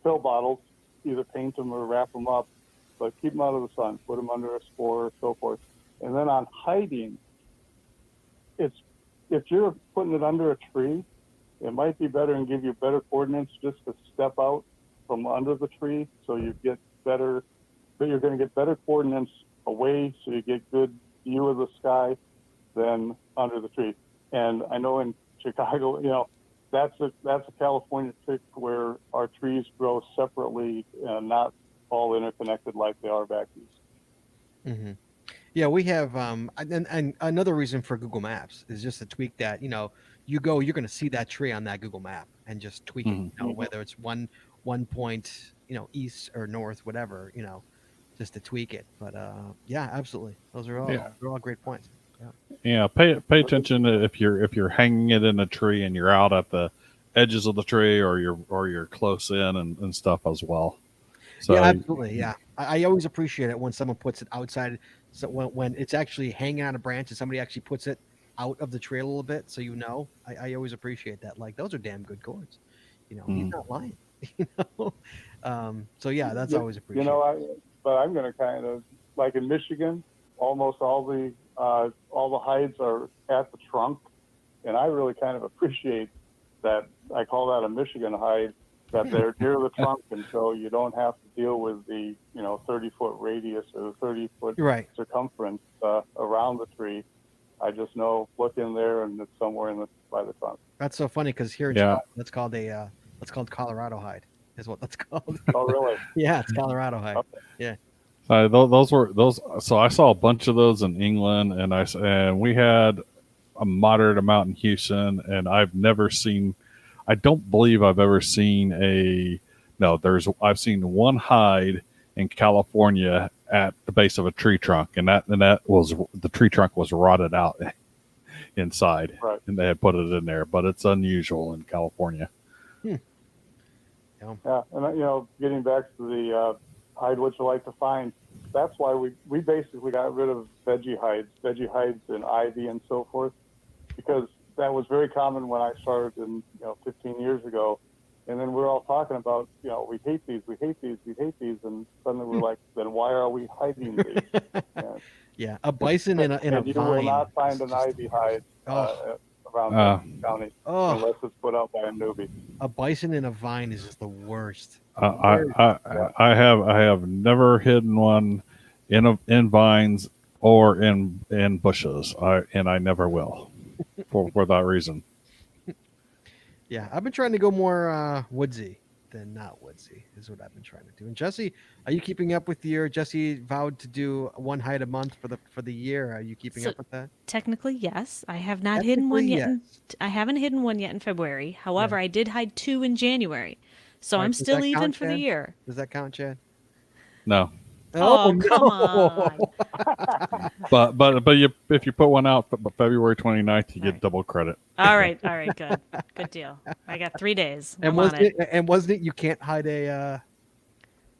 pill bottles, either paint them or wrap them up, but keep them out of the sun. Put them under a spore or so forth. And then on hiding, if you're putting it under a tree, it might be better and give you better coordinates just to step out from under the tree, so you get better. But you're going to get better coordinates away, so you get good view of the sky than under the tree. And I know in Chicago, that's a California trick where our trees grow separately and not all interconnected like they are back east. Mm-hmm. Yeah, we have, and another reason for Google Maps is just to tweak that. You're going to see that tree on that Google map and just tweak it. Whether it's one point, east or north, whatever, just to tweak it. But yeah, absolutely, those are all great points. Yeah, pay attention if you're hanging it in a tree and you're out at the edges of the tree or you're close in and stuff as well. So yeah, absolutely. Yeah, I always appreciate it when someone puts it outside. So when it's actually hanging on a branch and somebody actually puts it out of the tree a little bit, so I always appreciate that. Like, those are damn good cords. He's not lying. So yeah, that's always appreciated. But I'm going to kind of, like in Michigan, almost all the hides are at the trunk, and I really kind of appreciate that. I call that a Michigan hide, that they're near the trunk, and so you don't have to deal with the 30-foot radius or the 30-foot circumference around the tree. I just know, look in there, and it's somewhere by the trunk. That's so funny, because here in Chicago, that's called Colorado hide, is what that's called. Oh, really? Yeah, it's Colorado hide. Okay. Yeah. those were those. So I saw a bunch of those in England, and we had a moderate amount in Houston, and I've never seen. I don't believe I've ever seen I've seen one hide in California at the base of a tree trunk, and that was the tree trunk was rotted out. inside, Right. and they had put it in there. But it's unusual in California. Yeah, and getting back to the hide what you like to find. That's why we basically got rid of veggie hides and ivy and so forth, because that was very common when I started 15 years ago. And then we're all talking about, we hate these, and suddenly we're like, then why are we hiding these? And, Yeah, a bison in a you vine. will not find an ivy hide around the county unless it's put out by a newbie. A bison in a vine is just the worst. I have never hidden one in vines or in bushes. I never will for that reason. Yeah, I've been trying to go more woodsy than not woodsy is what I've been trying to do. And Jesse, are you keeping up with Jesse vowed to do one hide a month for the year? Are you keeping up with that? Technically, yes. I have not hidden one yet. Yes. I haven't hidden one yet in February. However, I did hide 2 in January. So All right, I'm does still that even count, for the Chad? year. Does that count, Chad? No, Oh, come on. but if you put one out February 29th, you get double credit. All right, good. Good deal. I got 3 days. I'm on it. Wasn't it you can't hide a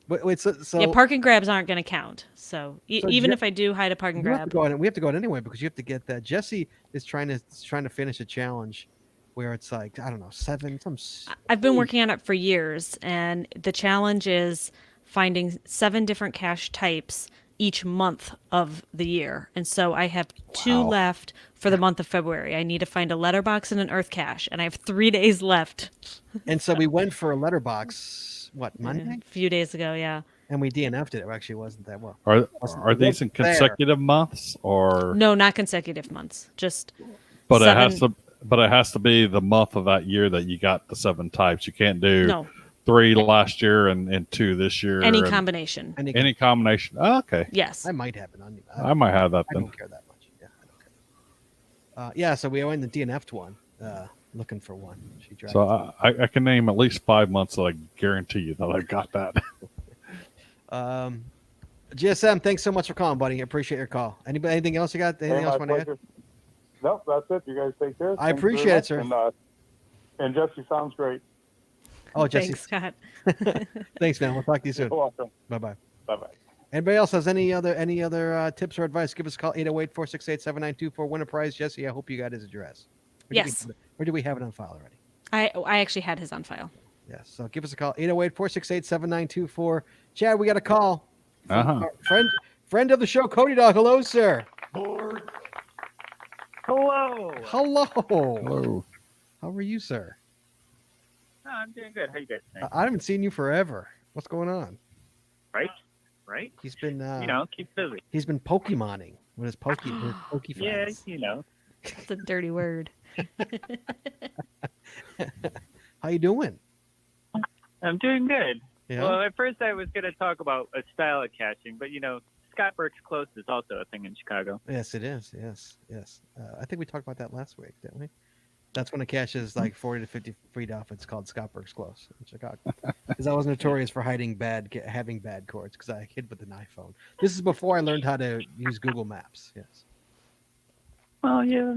wait, so Yeah, park and grabs aren't going to count. So, So even if I do hide a park and we have to grab. go on, we have to go on anyway because you have to get that. Jesse is trying to finish a challenge where it's like, I don't know, 7 I've been working on it for years, and the challenge is finding 7 different cache types each month of the year. And so I have 2 left for the month of February. I need to find a letterbox and an earth cache, and I have 3 days left. And so we went for a letterbox, Monday? A few days ago, yeah. And we DNF'd it. It actually wasn't that well. Are these in consecutive months or? No, not consecutive months. Just But 7. it has to be the month of that year that you got the 7 types. You can't do 3 last year and 2 this year. Any combination. Any combination. Oh, okay. Yes. I might have it on. I might have that then. I don't care that much. Yeah, I don't care. So we went the DNF'd one, looking for one. She dragged So I can name at least 5 months that I guarantee you that I got that. GSM, thanks so much for calling, buddy. I appreciate your call. Anything else you got? Anything else my want to add? pleasure. No, that's it. You guys take care. I Thanks very appreciate it, much. sir. And Jesse sounds great. Oh, Jesse. Thanks, Scott. Thanks, man. We'll talk to you soon. You're welcome. Bye-bye. Bye-bye. Anybody else has any other tips or advice? Give us a call, 808-468-7924. Win a prize. Jesse, I hope you got his address. Where do we have it on file already? I actually had his on file. Yes. So give us a call, 808-468-7924. Chad, we got a call. Our friend of the show, Cody Dog. Hello, sir. Hello. Hello. How are you, sir? Oh, I'm doing good. How you guys doing? I haven't seen you forever. What's going on? Right? He's been, keep busy. He's been Pokemoning with his Poke Yeah, friends. It's a dirty word. How you doing? I'm doing good. Yeah. Well, at first I was going to talk about a style of caching, but Scott Burke's Close is also a thing in Chicago. Yes, it is. Yes. I think we talked about that last week, didn't we? That's when a cache is like 40 to 50 feet off. It's called Scott Burke's Close in Chicago. Because I was notorious for having bad cords because I hid with an iPhone. This is before I learned how to use Google Maps. Yes. Well, yeah,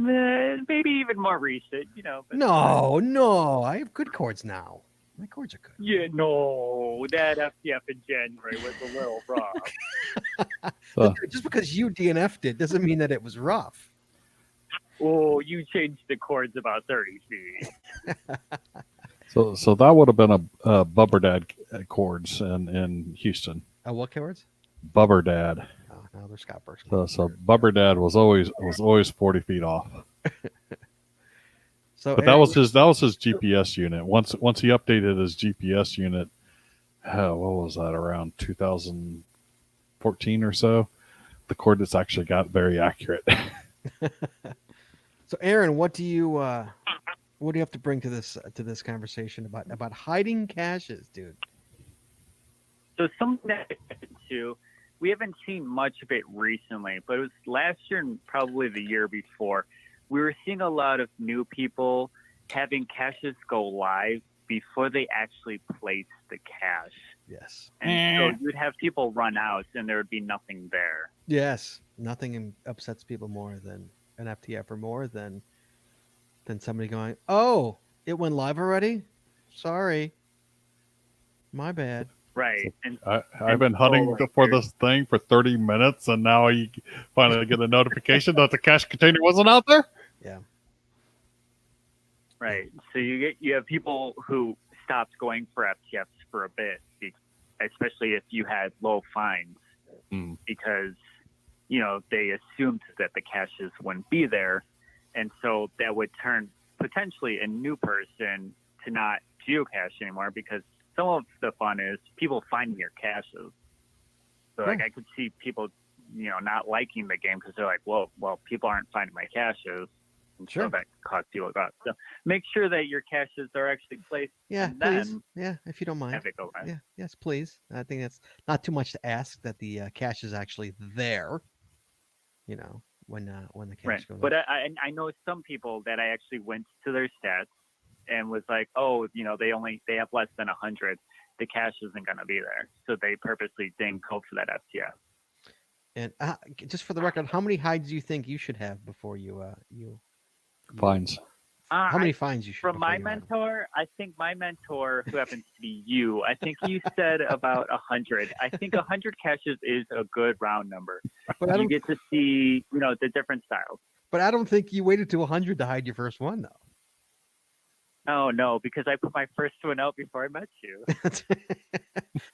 maybe even more recent, But No. I have good cords now. My cords are good. Yeah, no, that FTF in January was a little rough. Just because you DNF'd it doesn't mean that it was rough. Oh, you changed the cords about 30 feet. So that would have been a Bubber Dad cords in Houston. What cords? Bubber Dad. Oh, no, they're Scott Burke's. So Bubber Dad was always 40 feet off. So, but that was his GPS unit. Once he updated his GPS unit, what was that, around 2014 or so? The coordinates actually got very accurate. So, Aaron, what do you have to bring to this conversation about hiding caches, dude? So something that too, we haven't seen much of it recently, but it was last year and probably the year before. We were seeing a lot of new people having caches go live before they actually place the cache. Yes. And so you'd have people run out and there would be nothing there. Yes. Nothing upsets people more than an FTF or more than Then somebody going, "Oh, it went live already? Sorry, my bad." Right. And I've been hunting for this thing for 30 minutes, and now you finally get a notification that the cache container wasn't out there. Yeah. right. So you have people who stopped going for FTFs for a bit, especially if you had low fines, because they assumed that the caches wouldn't be there, and so that would turn potentially a new person to not geocache anymore, because some of the fun is people finding your caches. So like I could see people, not liking the game because they're like, well, people aren't finding my caches, and so that costs you a lot. So make sure that your caches are actually placed. Yeah, and please. then Yeah, if you don't mind. have it go live. Yeah, yes, please. I think that's not too much to ask that the cache is actually there. When the cache Right. goes. But I know some people that I actually went to their stats and was like, oh, they have less than 100. The cache isn't going to be there, so they purposely didn't go for that FTF. And just for the record, how many hides do you think you should have before you Fines. How many fines you should? From my mentor, I think my mentor, who happens to be you, I think you said about 100. I think 100 caches is a good round number. But you get to see, the different styles. But I don't think you waited to 100 to hide your first one, though. Oh no, because I put my first one out before I met you.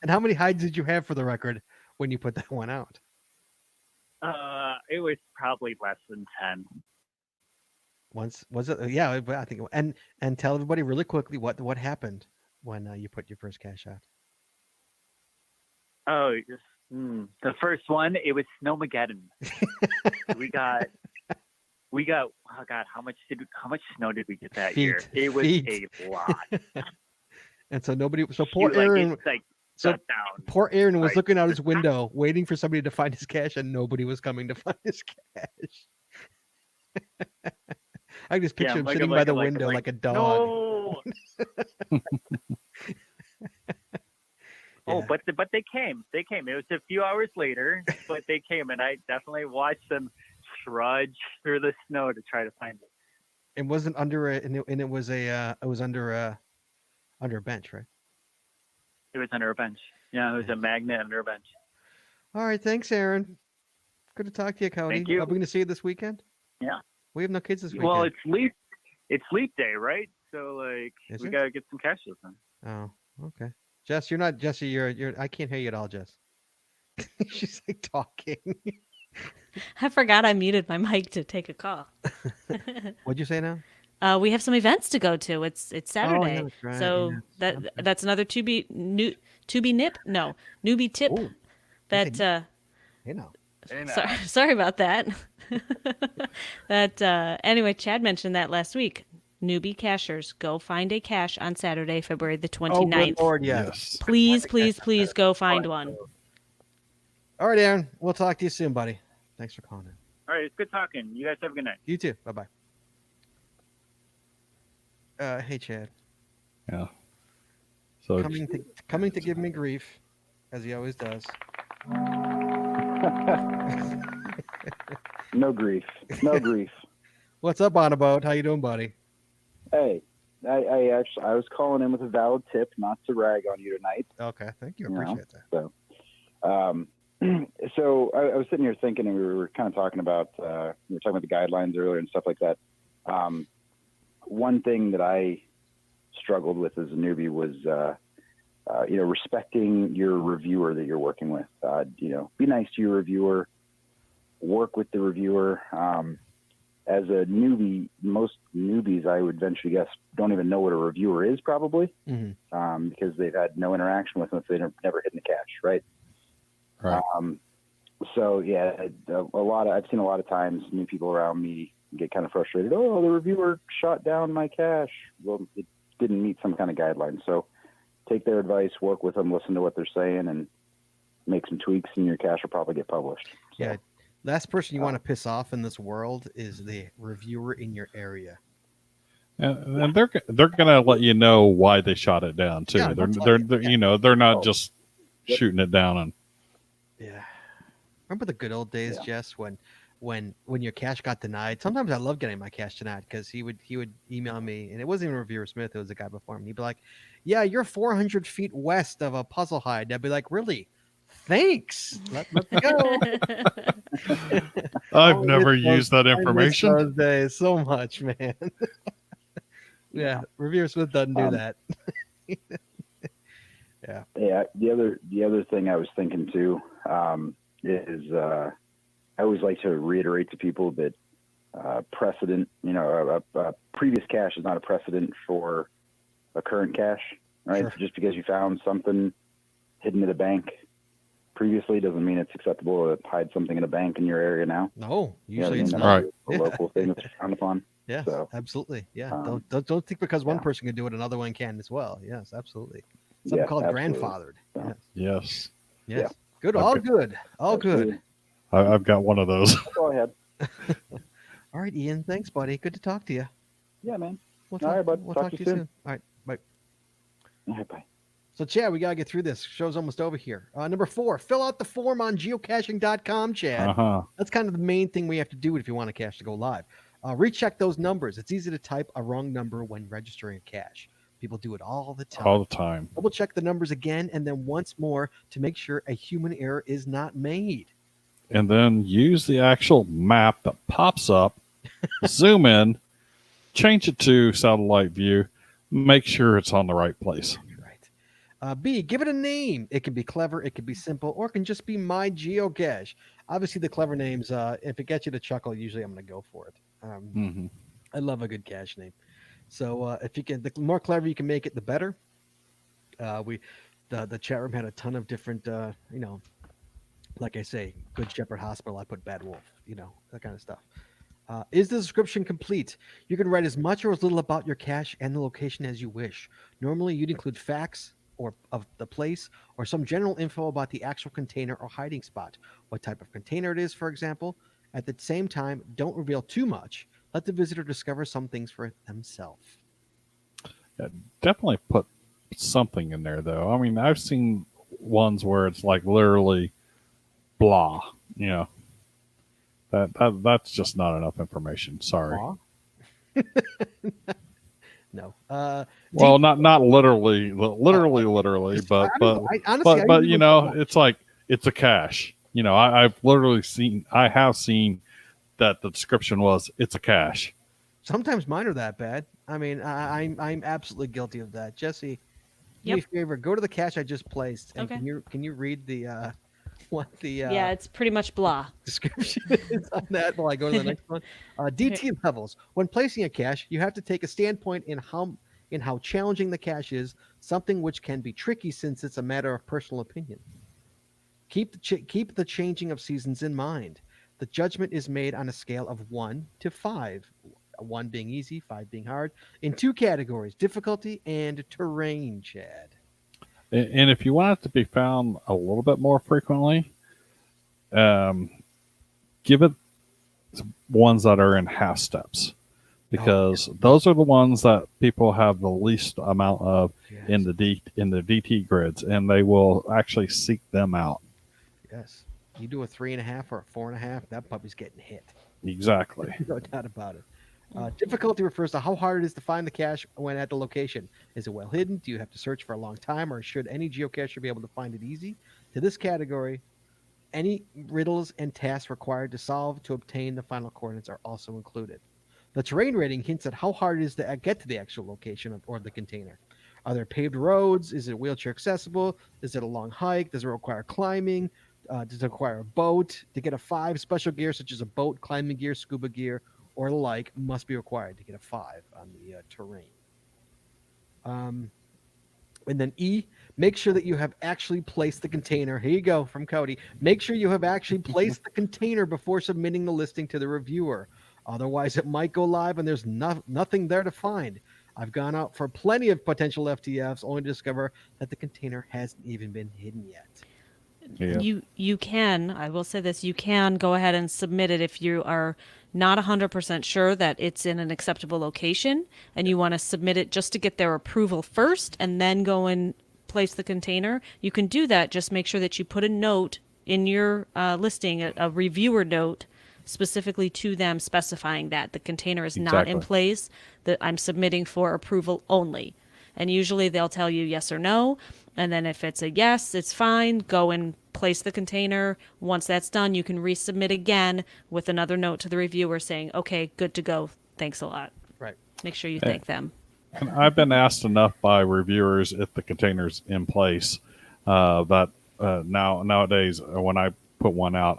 And how many hides did you have, for the record, when you put that one out? It was probably less than 10. Once was it? Yeah, I think. And tell everybody really quickly what happened when you put your first cache out. Oh, the first one, it was Snowmageddon. we got. Oh God, how much snow did we get that year? It was a lot. And so nobody. So poor Aaron. Poor Aaron was looking out his window, waiting for somebody to find his cache, and nobody was coming to find his cache. I just picture him sitting by the window like a dog. No. Oh, but they came. They came. It was a few hours later, but they came, and I definitely watched them trudge through the snow to try to find it. It wasn't under it was under a bench, right? It was under a bench. Yeah, it was a magnet under a bench. All right, thanks, Aaron. Good to talk to you, Cody. Thank you. Are we going to see you this weekend? Yeah. We have no kids this weekend. Well, it's leap day, right? So we gotta get some caches then. Oh, okay. Jess, you're not Jesse. You're. I can't hear you at all, Jess. She's like talking. I forgot I muted my mic to take a call. What'd you say now? We have some events to go to. It's Saturday, yeah, that's right. so that's another newbie tip. Ooh, that hey, sorry about that. Anyway, Chad mentioned that last week. Newbie cachers, go find a cache on Saturday, February the 29th. Oh, good Lord, yes. Please go find one. All right, Aaron. We'll talk to you soon, buddy. Thanks for calling in. All right, it's good talking. You guys have a good night. You too. Bye-bye. Hey, Chad. Yeah. So coming to give me grief, as he always does. No grief. No grief. What's up, On About? How you doing, buddy? Hey, I was calling in with a valid tip, not to rag on you tonight. Okay, thank you. I appreciate that. So I was sitting here thinking, and we were kind of talking about we were talking about the guidelines earlier and stuff like that. One thing that I struggled with as a newbie was respecting your reviewer that you're working with. Be nice to your reviewer, work with the reviewer. As a newbie, most newbies, I would venture to guess, don't even know what a reviewer is, probably, because they've had no interaction with them if they've never hidden a cache, right? Right. So yeah, I've seen a lot of times new people around me get kind of frustrated. Oh, the reviewer shot down my cache. Well, it didn't meet some kind of guideline. So take their advice, work with them, listen to what they're saying, and make some tweaks, and your cache will probably get published. So, yeah. Last person you want to piss off in this world is the reviewer in your area. And they're gonna let you know why they shot it down too. Yeah, they're not just shooting it down. And yeah, remember the good old days, Jess, when when your cache got denied. Sometimes I love getting my cache denied because he would email me, and it wasn't even Reviewer Smith, it was a guy before him. He'd be like, "Yeah, you're 400 feet west of a puzzle hide." And I'd be like, "Really? Thanks. Let's go." I've never used that I miss information. those days so much, man. Yeah, Reviewer Smith doesn't do that. Yeah. Yeah. The other thing I was thinking too is I always like to reiterate to people that precedent, a previous cache is not a precedent for a current cache, right? Sure. So just because you found something hidden at a bank previously doesn't mean it's acceptable to hide something in a bank in your area now. No, usually it's it's not not. Right. a local thing that's frowned upon. Yes, So, absolutely. Yeah, um, don't think because one yeah. person can do it, another one can as well. Yes, absolutely. Something Yeah, called absolutely. grandfathered. So, Yes. Yes. Yeah. Good. Okay. All good. All good. absolutely. I've got one of those. That's all I had. All right, Ian. Thanks, buddy. Good to talk to you. Yeah, man. We'll All talk, right, bud. We'll Talk talk to to you you soon. soon. All right. Bye. All right, bye. So, Chad, we got to get through this. Show's almost over here. Number 4, fill out the form on geocaching.com, Chad. Uh-huh. That's kind of the main thing we have to do if you want a cache to go live. Recheck those numbers. It's easy to type a wrong number when registering a cache. People do it all the time. All the time. Double check the numbers again and then once more to make sure a human error is not made. And then use the actual map that pops up, zoom in, change it to satellite view, make sure it's on the right place. Right. B, give it a name. It can be clever, it can be simple, or it can just be my geocache. Obviously, the clever names, if it gets you to chuckle, usually I'm going to go for it. Mm-hmm. I love a good cache name. So if you can, the more clever you can make it, the better. The chat room had a ton of different, like I say, Good Shepherd Hospital. I put Bad Wolf, that kind of stuff. Is the description complete? You can write as much or as little about your cache and the location as you wish. Normally, you'd include facts or of the place or some general info about the actual container or hiding spot, what type of container it is, for example. At the same time, don't reveal too much. Let the visitor discover some things for themselves. Yeah, definitely put something in there, though. I mean, I've seen ones where it's like literally blah, That's just not enough information. Sorry. No. Well, not literally, but it's like it's a cache. I've literally seen. I have seen that the description was it's a cache. Sometimes mine are that bad. I mean, I'm absolutely guilty of that. Jesse, do me a favor. Go to the cache I just placed, and Okay. can you read the what the yeah, it's pretty much blah. description is on that while I go to the next one. DT levels. When placing a cache, you have to take a standpoint in how challenging the cache is, something which can be tricky since it's a matter of personal opinion. Keep the changing of seasons in mind. The judgment is made on a scale of 1 to 5. 1 being easy, 5 being hard, in 2 categories: difficulty and terrain, Chad. And if you want it to be found a little bit more frequently, give it ones that are in half steps, because those are the ones that people have the least amount of in the DT grids, and they will actually seek them out. Yes, you do a 3.5 or a 4.5, that puppy's getting hit. Exactly. No doubt about it. Difficulty refers to how hard it is to find the cache when at the location. Is it well hidden? Do you have to search for a long time, or should any geocacher be able to find it easy? To this category, any riddles and tasks required to solve to obtain the final coordinates are also included. The terrain rating hints at how hard it is to get to the actual location or the container. Are there paved roads? Is it wheelchair accessible? Is it a long hike? Does it require climbing? Does it require a boat? To get a 5, special gear such as a boat, climbing gear, scuba gear, or the like must be required to get a 5 on the terrain. And then E, make sure that you have actually placed the container. Here you go from Cody. Make sure you have actually placed the container before submitting the listing to the reviewer. Otherwise, it might go live and there's nothing there to find. I've gone out for plenty of potential FTFs only to discover that the container hasn't even been hidden yet. Yeah. You can, I will say this, you can go ahead and submit it if you are not 100% sure that it's in an acceptable location and you want to submit it just to get their approval first and then go and place the container. You can do that. Just make sure that you put a note in your listing, a reviewer note, specifically to them specifying that the container is not in Exactly. place, that I'm submitting for approval only. And usually they'll tell you yes or no. And then if it's a yes, it's fine. Go and place the container. Once that's done, you can resubmit again with another note to the reviewer saying, okay, good to go. Thanks a lot. Right. Make sure you thank them. And I've been asked enough by reviewers if the container's in place that nowadays when I put one out,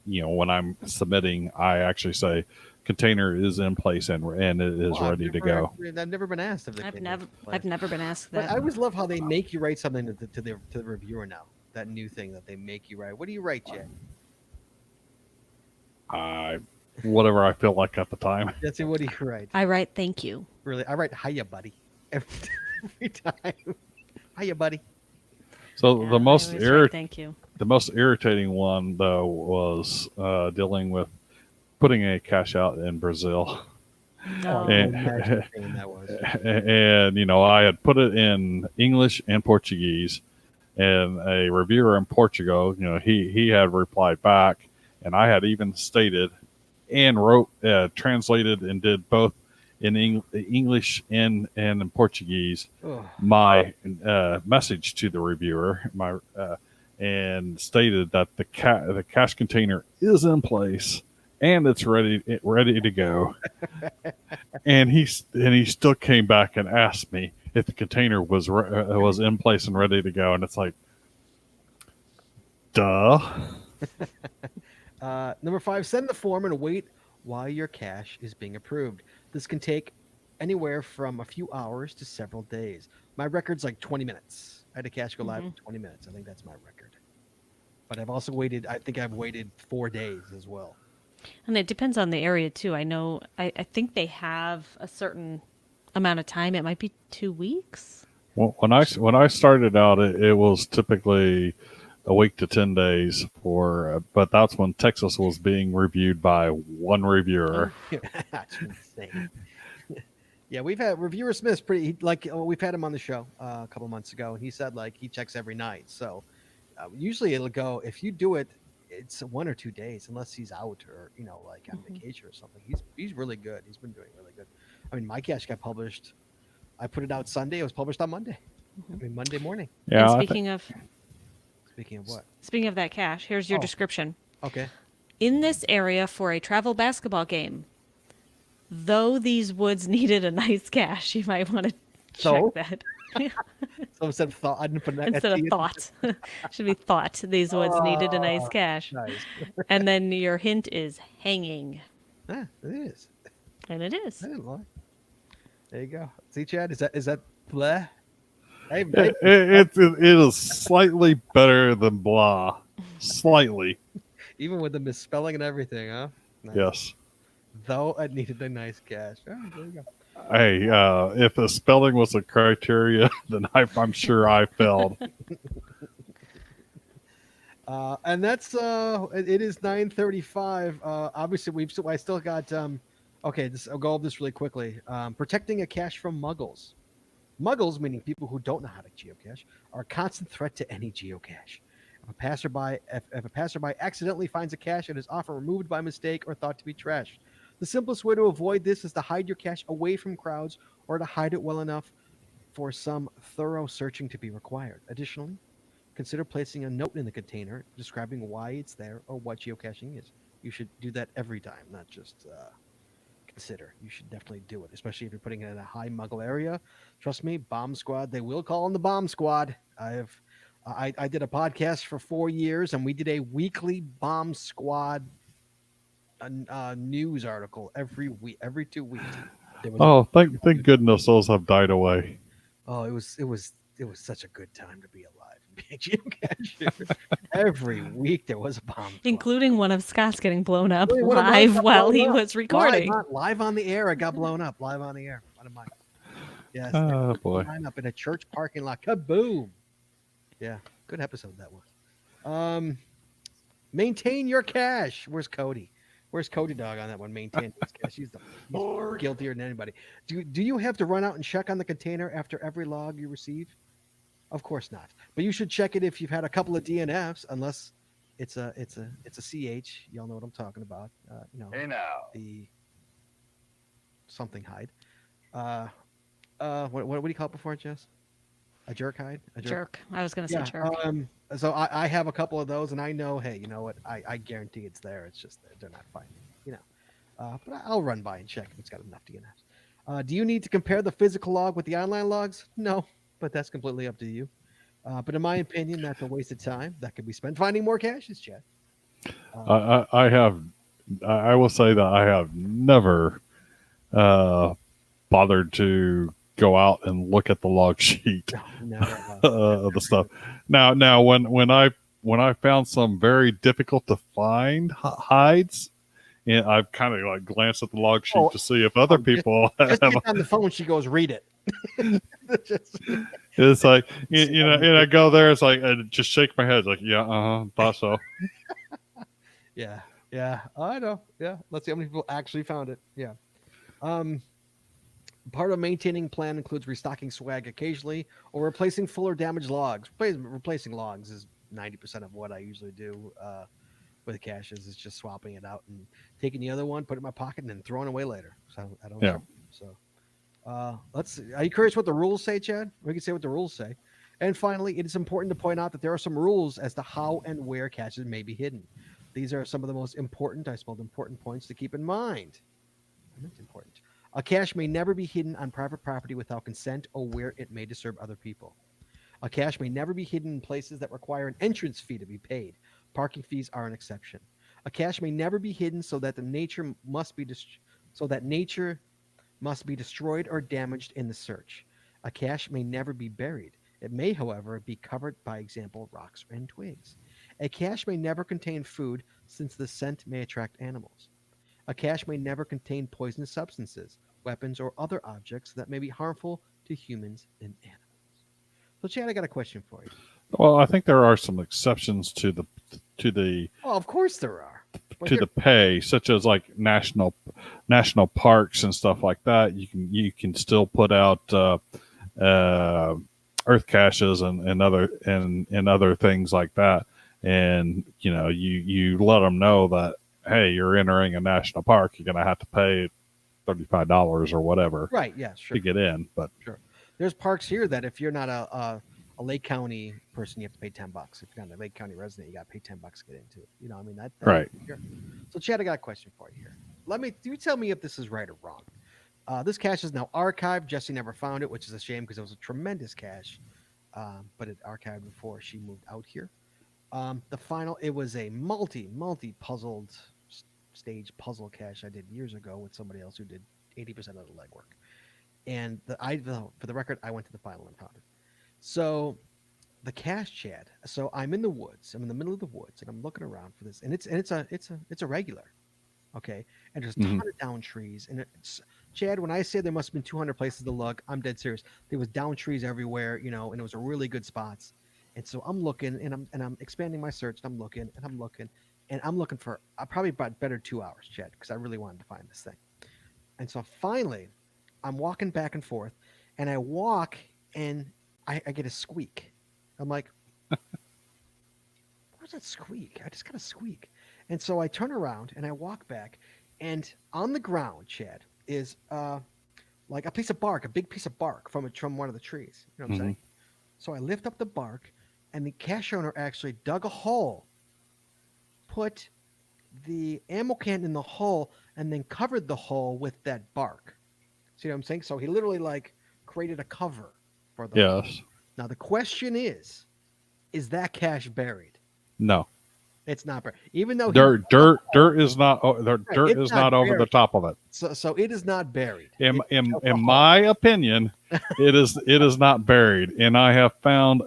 when I'm submitting, I actually say container is in place and it is Well, ready to go. I've never been asked if the I've container is in place. never been asked But that. I always love how they make you write something to the reviewer now. That new thing that they make you write. What do you write, Jay? Whatever I feel like at the time. That's it. What do you write? I write thank you. Really, I write hiya, buddy. Every time. Hiya, buddy. So Yeah, the I most always write thank you. the most irritating one though was dealing with putting a cache out in Brazil. No. And- Imagine the pain that was. And I had put it in English and Portuguese, and a reviewer in Portugal, he had replied back, and I had even stated and wrote, translated, and did both in English and in Portuguese Ugh. my message to the reviewer, and stated that the cache container is in place and it's ready to go. And he still came back and asked me if the container was in place and ready to go, and it's like, duh. Number 5, send the form and wait while your cache is being approved. This can take anywhere from a few hours to several days. My record's like 20 minutes. I had a cache go live in 20 minutes. I think that's my record. But I've also waited, I think I've waited 4 days as well. And it depends on the area too. I know, I think they have a certain amount of time. It might be 2 weeks. Well, when I started out, it was typically a week to 10 days but that's when Texas was being reviewed by one reviewer. That's insane. Yeah, we've had reviewer Smith's we've had him on the show a couple months ago, and he said he checks every night. So usually it'll go, if you do it, it's 1 or 2 days, unless he's out or on vacation or something. He's really good. He's been doing really good. I mean, my cache got published. I put it out Sunday. It was published on Monday. I mean, Monday morning. Yeah. And speaking of what? Speaking of that cache, here's your description. Okay. In this area for a travel basketball game, though these woods needed a nice cache, you might want to check that. So instead of thought, I didn't put that Instead of thought. Should be thought. These woods needed a nice cache. Nice. And then your hint is hanging. Yeah, it is. And it is. I didn't lie. There you go. See, Chad, is that bleh? Hey, It is slightly better than blah. Slightly. even with the misspelling and everything, huh? Nice. Yes. Though I needed a nice cache. Oh, there you go. Hey, if the spelling was a criteria, then I'm sure I failed. And that's it is 9:35. Obviously I still got okay, I'll go over this really quickly. Protecting a cache from muggles. Muggles, meaning people who don't know how to geocache, are a constant threat to any geocache. If a passerby accidentally finds a cache, it is often removed by mistake or thought to be trashed. The simplest way to avoid this is to hide your cache away from crowds or to hide it well enough for some thorough searching to be required. Additionally, consider placing a note in the container describing why it's there or what geocaching is. You should do that every time, not just consider. You should definitely do it, especially if you're putting it in a high muggle area. Trust me, Bomb Squad, they will call in the Bomb Squad. I did a podcast for 4 years, and we did a weekly Bomb Squad news article every week, every 2 weeks. Thank goodness those have died away. Oh, it was such a good time to be alive and be a geocacher. Every week there was a bomb squad. Including one of Scott's getting blown up One of mine live got while blown he up. was recording. Live on the air, it got blown up. Live on the air. One of mine. Yes. Oh boy. Line up in a church parking lot. Kaboom. Yeah, good episode that was. Maintain your cache. Where's Cody? Where's Cody Dog on that one? Maintain his cache. He's guiltier than anybody. Do you have to run out and check on the container after every log you receive? Of course not. But you should check it if you've had a couple of DNFs, unless it's a CH. Y'all know what I'm talking about. Hey now. The something hide. What do you call it before, Jess? A jerk hide? A Jerk. I was going to say jerk. So I have a couple of those, and I know, hey, you know what? I guarantee it's there. It's just that they're not finding it, but I'll run by and check if it's got enough to get out. Do you need to compare the physical log with the online logs? No, but that's completely up to you. But in my opinion, that's a waste of time that could be spent finding more caches, Chad. I will say that I have never bothered to go out and look at the log sheet of the stuff. Now, when I found some very difficult to find hides, and I've kind of like glanced at the log sheet to see if other people just get on the phone. She goes, read it. It's like and I go there. It's like I just shake my head, like thought so. Yeah, I know. Yeah, let's see how many people actually found it. Yeah. Part of maintaining plan includes restocking swag occasionally or replacing full or damaged logs. Replacing logs is 90% of what I usually do with caches. Is just swapping it out and taking the other one, put it in my pocket, and then throwing it away later. So I don't. Yeah. So let's see. Are you curious what the rules say, Chad? We can say what the rules say. And finally, it is important to point out that there are some rules as to how and where caches may be hidden. These are some of the most important, I spelled important points to keep in mind. That's important. A cache may never be hidden on private property without consent or where it may disturb other people. A cache may never be hidden in places that require an entrance fee to be paid. Parking fees are an exception. A cache may never be hidden so that nature must be destroyed or damaged in the search. A cache may never be buried. It may, however, be covered by example rocks and twigs. A cache may never contain food since the scent may attract animals. A cache may never contain poisonous substances, weapons, or other objects that may be harmful to humans and animals. So, Chad, I got a question for you. Well, I think there are some exceptions to the Oh, of course there are. the pay, such as like national parks and stuff like that. You can still put out earth caches and other things like that, and you let them know that, hey, you're entering a national park, you're going to have to pay $35 or whatever, right? Yeah, sure, to get in. But sure, there's parks here that if you're not a Lake County person, you have to pay $10. If you're not a Lake County resident, you got to pay $10 to get into it. I mean that right. Sure. So, Chad, I got a question for you here. You tell me if this is right or wrong. This cache is now archived. Jesse never found it, which is a shame because it was a tremendous cache, but it archived before she moved out here. It was a multi-puzzled stage puzzle cache I did years ago with somebody else who did 80% of the legwork. And for the record, I went to the final and found it. So the cache, Chad. So I'm in the woods. I'm in the middle of the woods, and I'm looking around for this. And it's a regular, okay. And there's a ton of down trees. And it's Chad. When I say there must have been 200 places to look, I'm dead serious. There was down trees everywhere, and it was a really good spots. And so I'm looking, and I'm expanding my search. And I'm looking for probably about better 2 hours, Chad, because I really wanted to find this thing. And so finally, I'm walking back and forth, and I walk, and I get a squeak. I'm like, where's that squeak? I just got a squeak. And so I turn around, and I walk back, and on the ground, Chad, is like a piece of bark, a big piece of bark from one of the trees. You know what I'm saying? So I lift up the bark, and the cache owner actually dug a hole, put the ammo can in the hole, and then covered the hole with that bark. See what I'm saying? So he literally created a cover for the hole. Now the question is that cache buried? No, it's not buried. Even though dirt is not over the top of it. So it is not buried. In my opinion, it is not buried. And I have found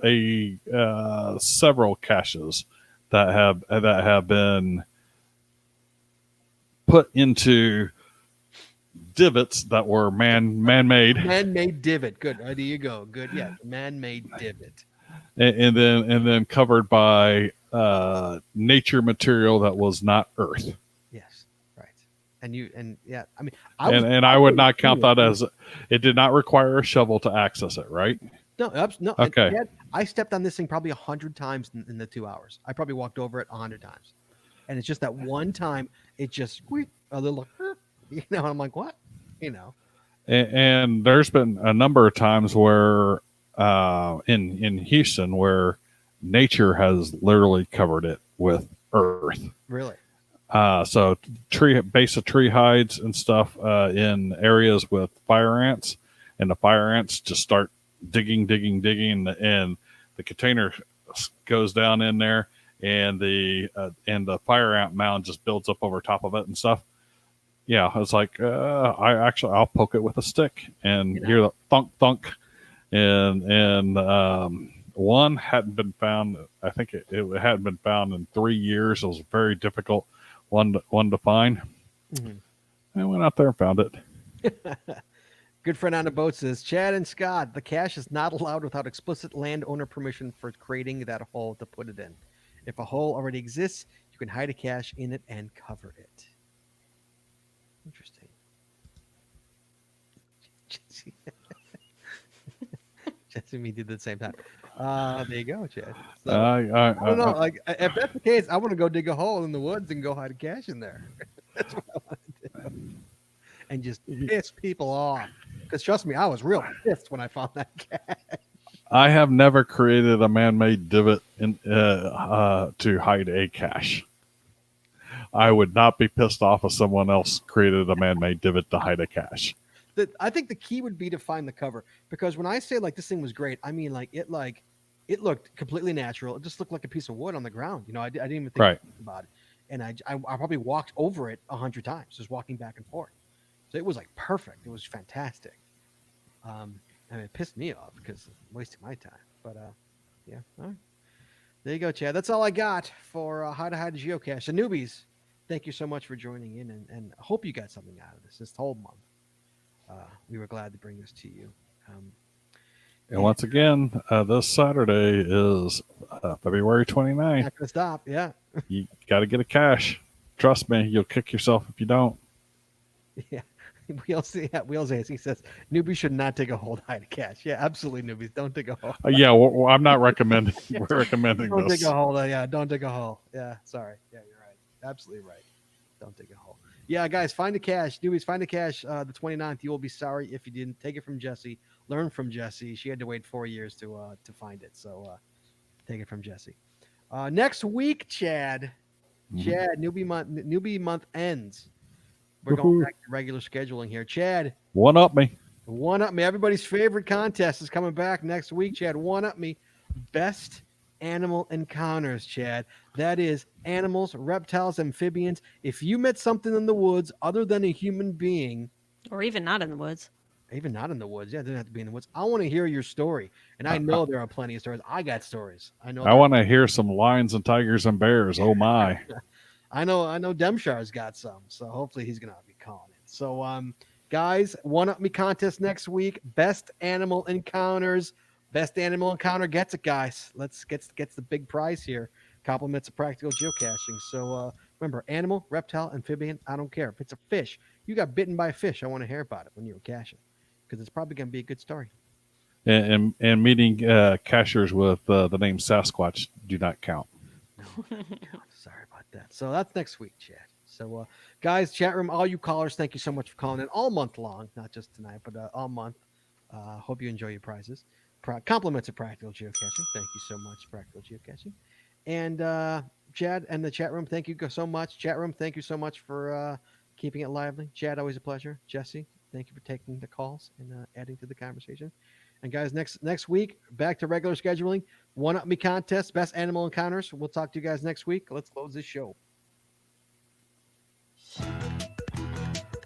several caches that have been put into divots that were man-made. Man-made divot. Good. There you go. Good. Yeah. Man-made divot. And then covered by nature material that was not earth. Yes. Right. I mean, I would not count that as it did not require a shovel to access it, right? No. Okay. Chad, I stepped on this thing probably 100 times in the 2 hours. I probably walked over it 100 times, and it's just that one time it just a little, and I'm like, what, And there's been a number of times where in Houston where nature has literally covered it with earth. Really? So base of tree hides and stuff in areas with fire ants, and the fire ants just start digging, and the container goes down in there, and the fire ant mound just builds up over top of it and stuff. Yeah, it's like I'll poke it with a stick and hear the thunk thunk, and one hadn't been found. I think it hadn't been found in 3 years. It was very difficult one to find. Mm-hmm. I went out there and found it. Good friend on the boat says, Chad and Scott, the cache is not allowed without explicit landowner permission for creating that hole to put it in. If a hole already exists, you can hide a cache in it and cover it. Interesting. Jesse and me did the same time. There you go, Chad. So, I don't know. Like, if that's the case, I want to go dig a hole in the woods and go hide a cache in there. That's what I want to do. And just piss people off. Because trust me, I was real pissed when I found that cache. I have never created a man-made divot to hide a cache. I would not be pissed off if someone else created a man-made divot to hide a cache. I think the key would be to find the cover, because when I say like this thing was great, I mean it looked completely natural. It just looked like a piece of wood on the ground. I didn't even think about it, and I probably walked over it 100 times, just walking back and forth. So it was like perfect. It was fantastic. It pissed me off because I'm wasting my time. But yeah, all right. There you go, Chad. That's all I got for how to hide a geocache. The newbies, thank you so much for joining in, and I hope you got something out of this whole month. We were glad to bring this to you. And once again, this Saturday is February 29th. Not going to stop, yeah. You got to get a cache. Trust me, you'll kick yourself if you don't. Yeah. Wheels says, he says, newbies should not take a hole to hide a cache. Yeah, absolutely, newbies. Don't take a hole. I'm not recommending. We're recommending don't this. Take a hole. Don't take a hole. Yeah, sorry. Yeah, you're right. Absolutely right. Don't take a hole. Yeah, guys, find a cache. Newbies, find a cache the 29th. You will be sorry if you didn't take it from Jessie. Learn from Jessie. She had to wait 4 years to find it. So take it from Jessie. Next week, Chad. Mm-hmm. Chad, newbie month ends. We're going back to regular scheduling here. Chad. One up me. Everybody's favorite contest is coming back next week, Chad. One up me. Best animal encounters, Chad. That is animals, reptiles, amphibians. If you met something in the woods other than a human being. Or even not in the woods. Even not in the woods. Yeah, it doesn't have to be in the woods. I want to hear your story. And I know there are plenty of stories. I got stories. I want to hear some lions and tigers and bears. Oh, my. I know Demshar's got some, so hopefully he's gonna be calling it. So guys, one up me contest next week. Best animal encounters. Best animal encounter gets it, guys. Gets the big prize here. Compliments of practical geocaching. So remember, animal, reptile, amphibian, I don't care. If it's a fish, you got bitten by a fish, I want to hear about it when you were caching, because it's probably gonna be a good story. And meeting cachers with the name Sasquatch do not count. No, sorry about that. So that's next week, Chad. So guys, chat room, all you callers, thank you so much for calling in all month long, not just tonight, but all month. Hope you enjoy your prizes. Compliments of practical geocaching. Thank you so much, practical geocaching. And Chad and the chat room, thank you so much. Chat room, thank you so much for keeping it lively. Chad, always a pleasure. Jesse, thank you for taking the calls and adding to the conversation. And guys, next week, back to regular scheduling. One Up Me contest, best animal encounters. We'll talk to you guys next week. Let's close this show.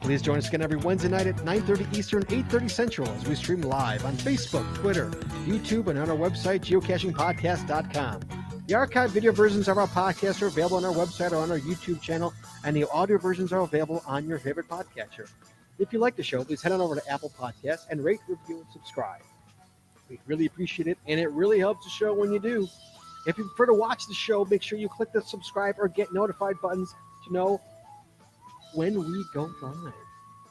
Please join us again every Wednesday night at 9:30 Eastern, 8:30 Central as we stream live on Facebook, Twitter, YouTube, and on our website, geocachingpodcast.com. The archived video versions of our podcast are available on our website or on our YouTube channel, and the audio versions are available on your favorite podcatcher. If you like the show, please head on over to Apple Podcasts and rate, review, and subscribe. We really appreciate it, and it really helps the show when you do. If you prefer to watch the show, make sure you click the subscribe or get notified buttons to know when we go live.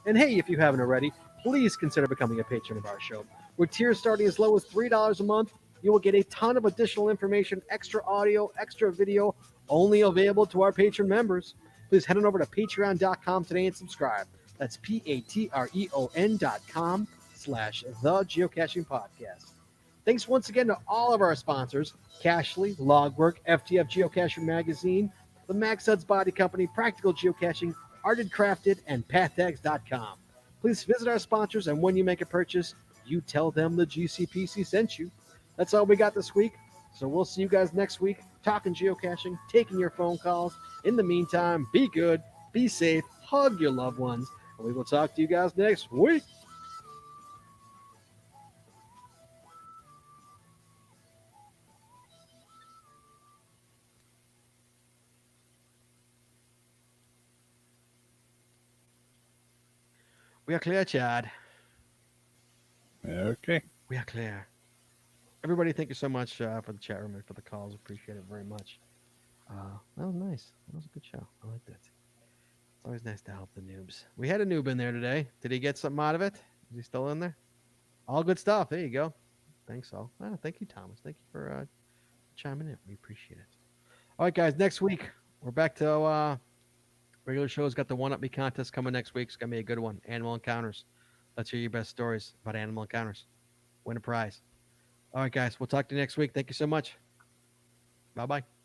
And hey, if you haven't already, please consider becoming a patron of our show. With tiers starting as low as $3 a month, you will get a ton of additional information, extra audio, extra video, only available to our patron members. Please head on over to patreon.com today and subscribe. That's patreon.com/the Geocaching Podcast. Thanks once again to all of our sponsors, Cachly, Logwork, FTF Geocacher Magazine, the Max Suds Body Company, Practical Geocaching, Arted Crafted, and PathTags.com. Please visit our sponsors, and when you make a purchase, you tell them the GCPC sent you. That's all we got this week. So we'll see you guys next week, talking geocaching, taking your phone calls. In the meantime, be good, be safe, hug your loved ones, and we will talk to you guys next week. We are clear, Chad. Okay. We are clear. Everybody, thank you so much for the chat room and for the calls. Appreciate it very much. That was nice. That was a good show. I liked it. It's always nice to help the noobs. We had a noob in there today. Did he get something out of it? Is he still in there? All good stuff. There you go. Thanks, all. Thank you, Thomas. Thank you for chiming in. We appreciate it. All right, guys. Next week, we're back to regular shows. Got the One Up Me contest coming next week. It's going to be a good one. Animal encounters. Let's hear your best stories about animal encounters. Win a prize. All right, guys. We'll talk to you next week. Thank you so much. Bye-bye.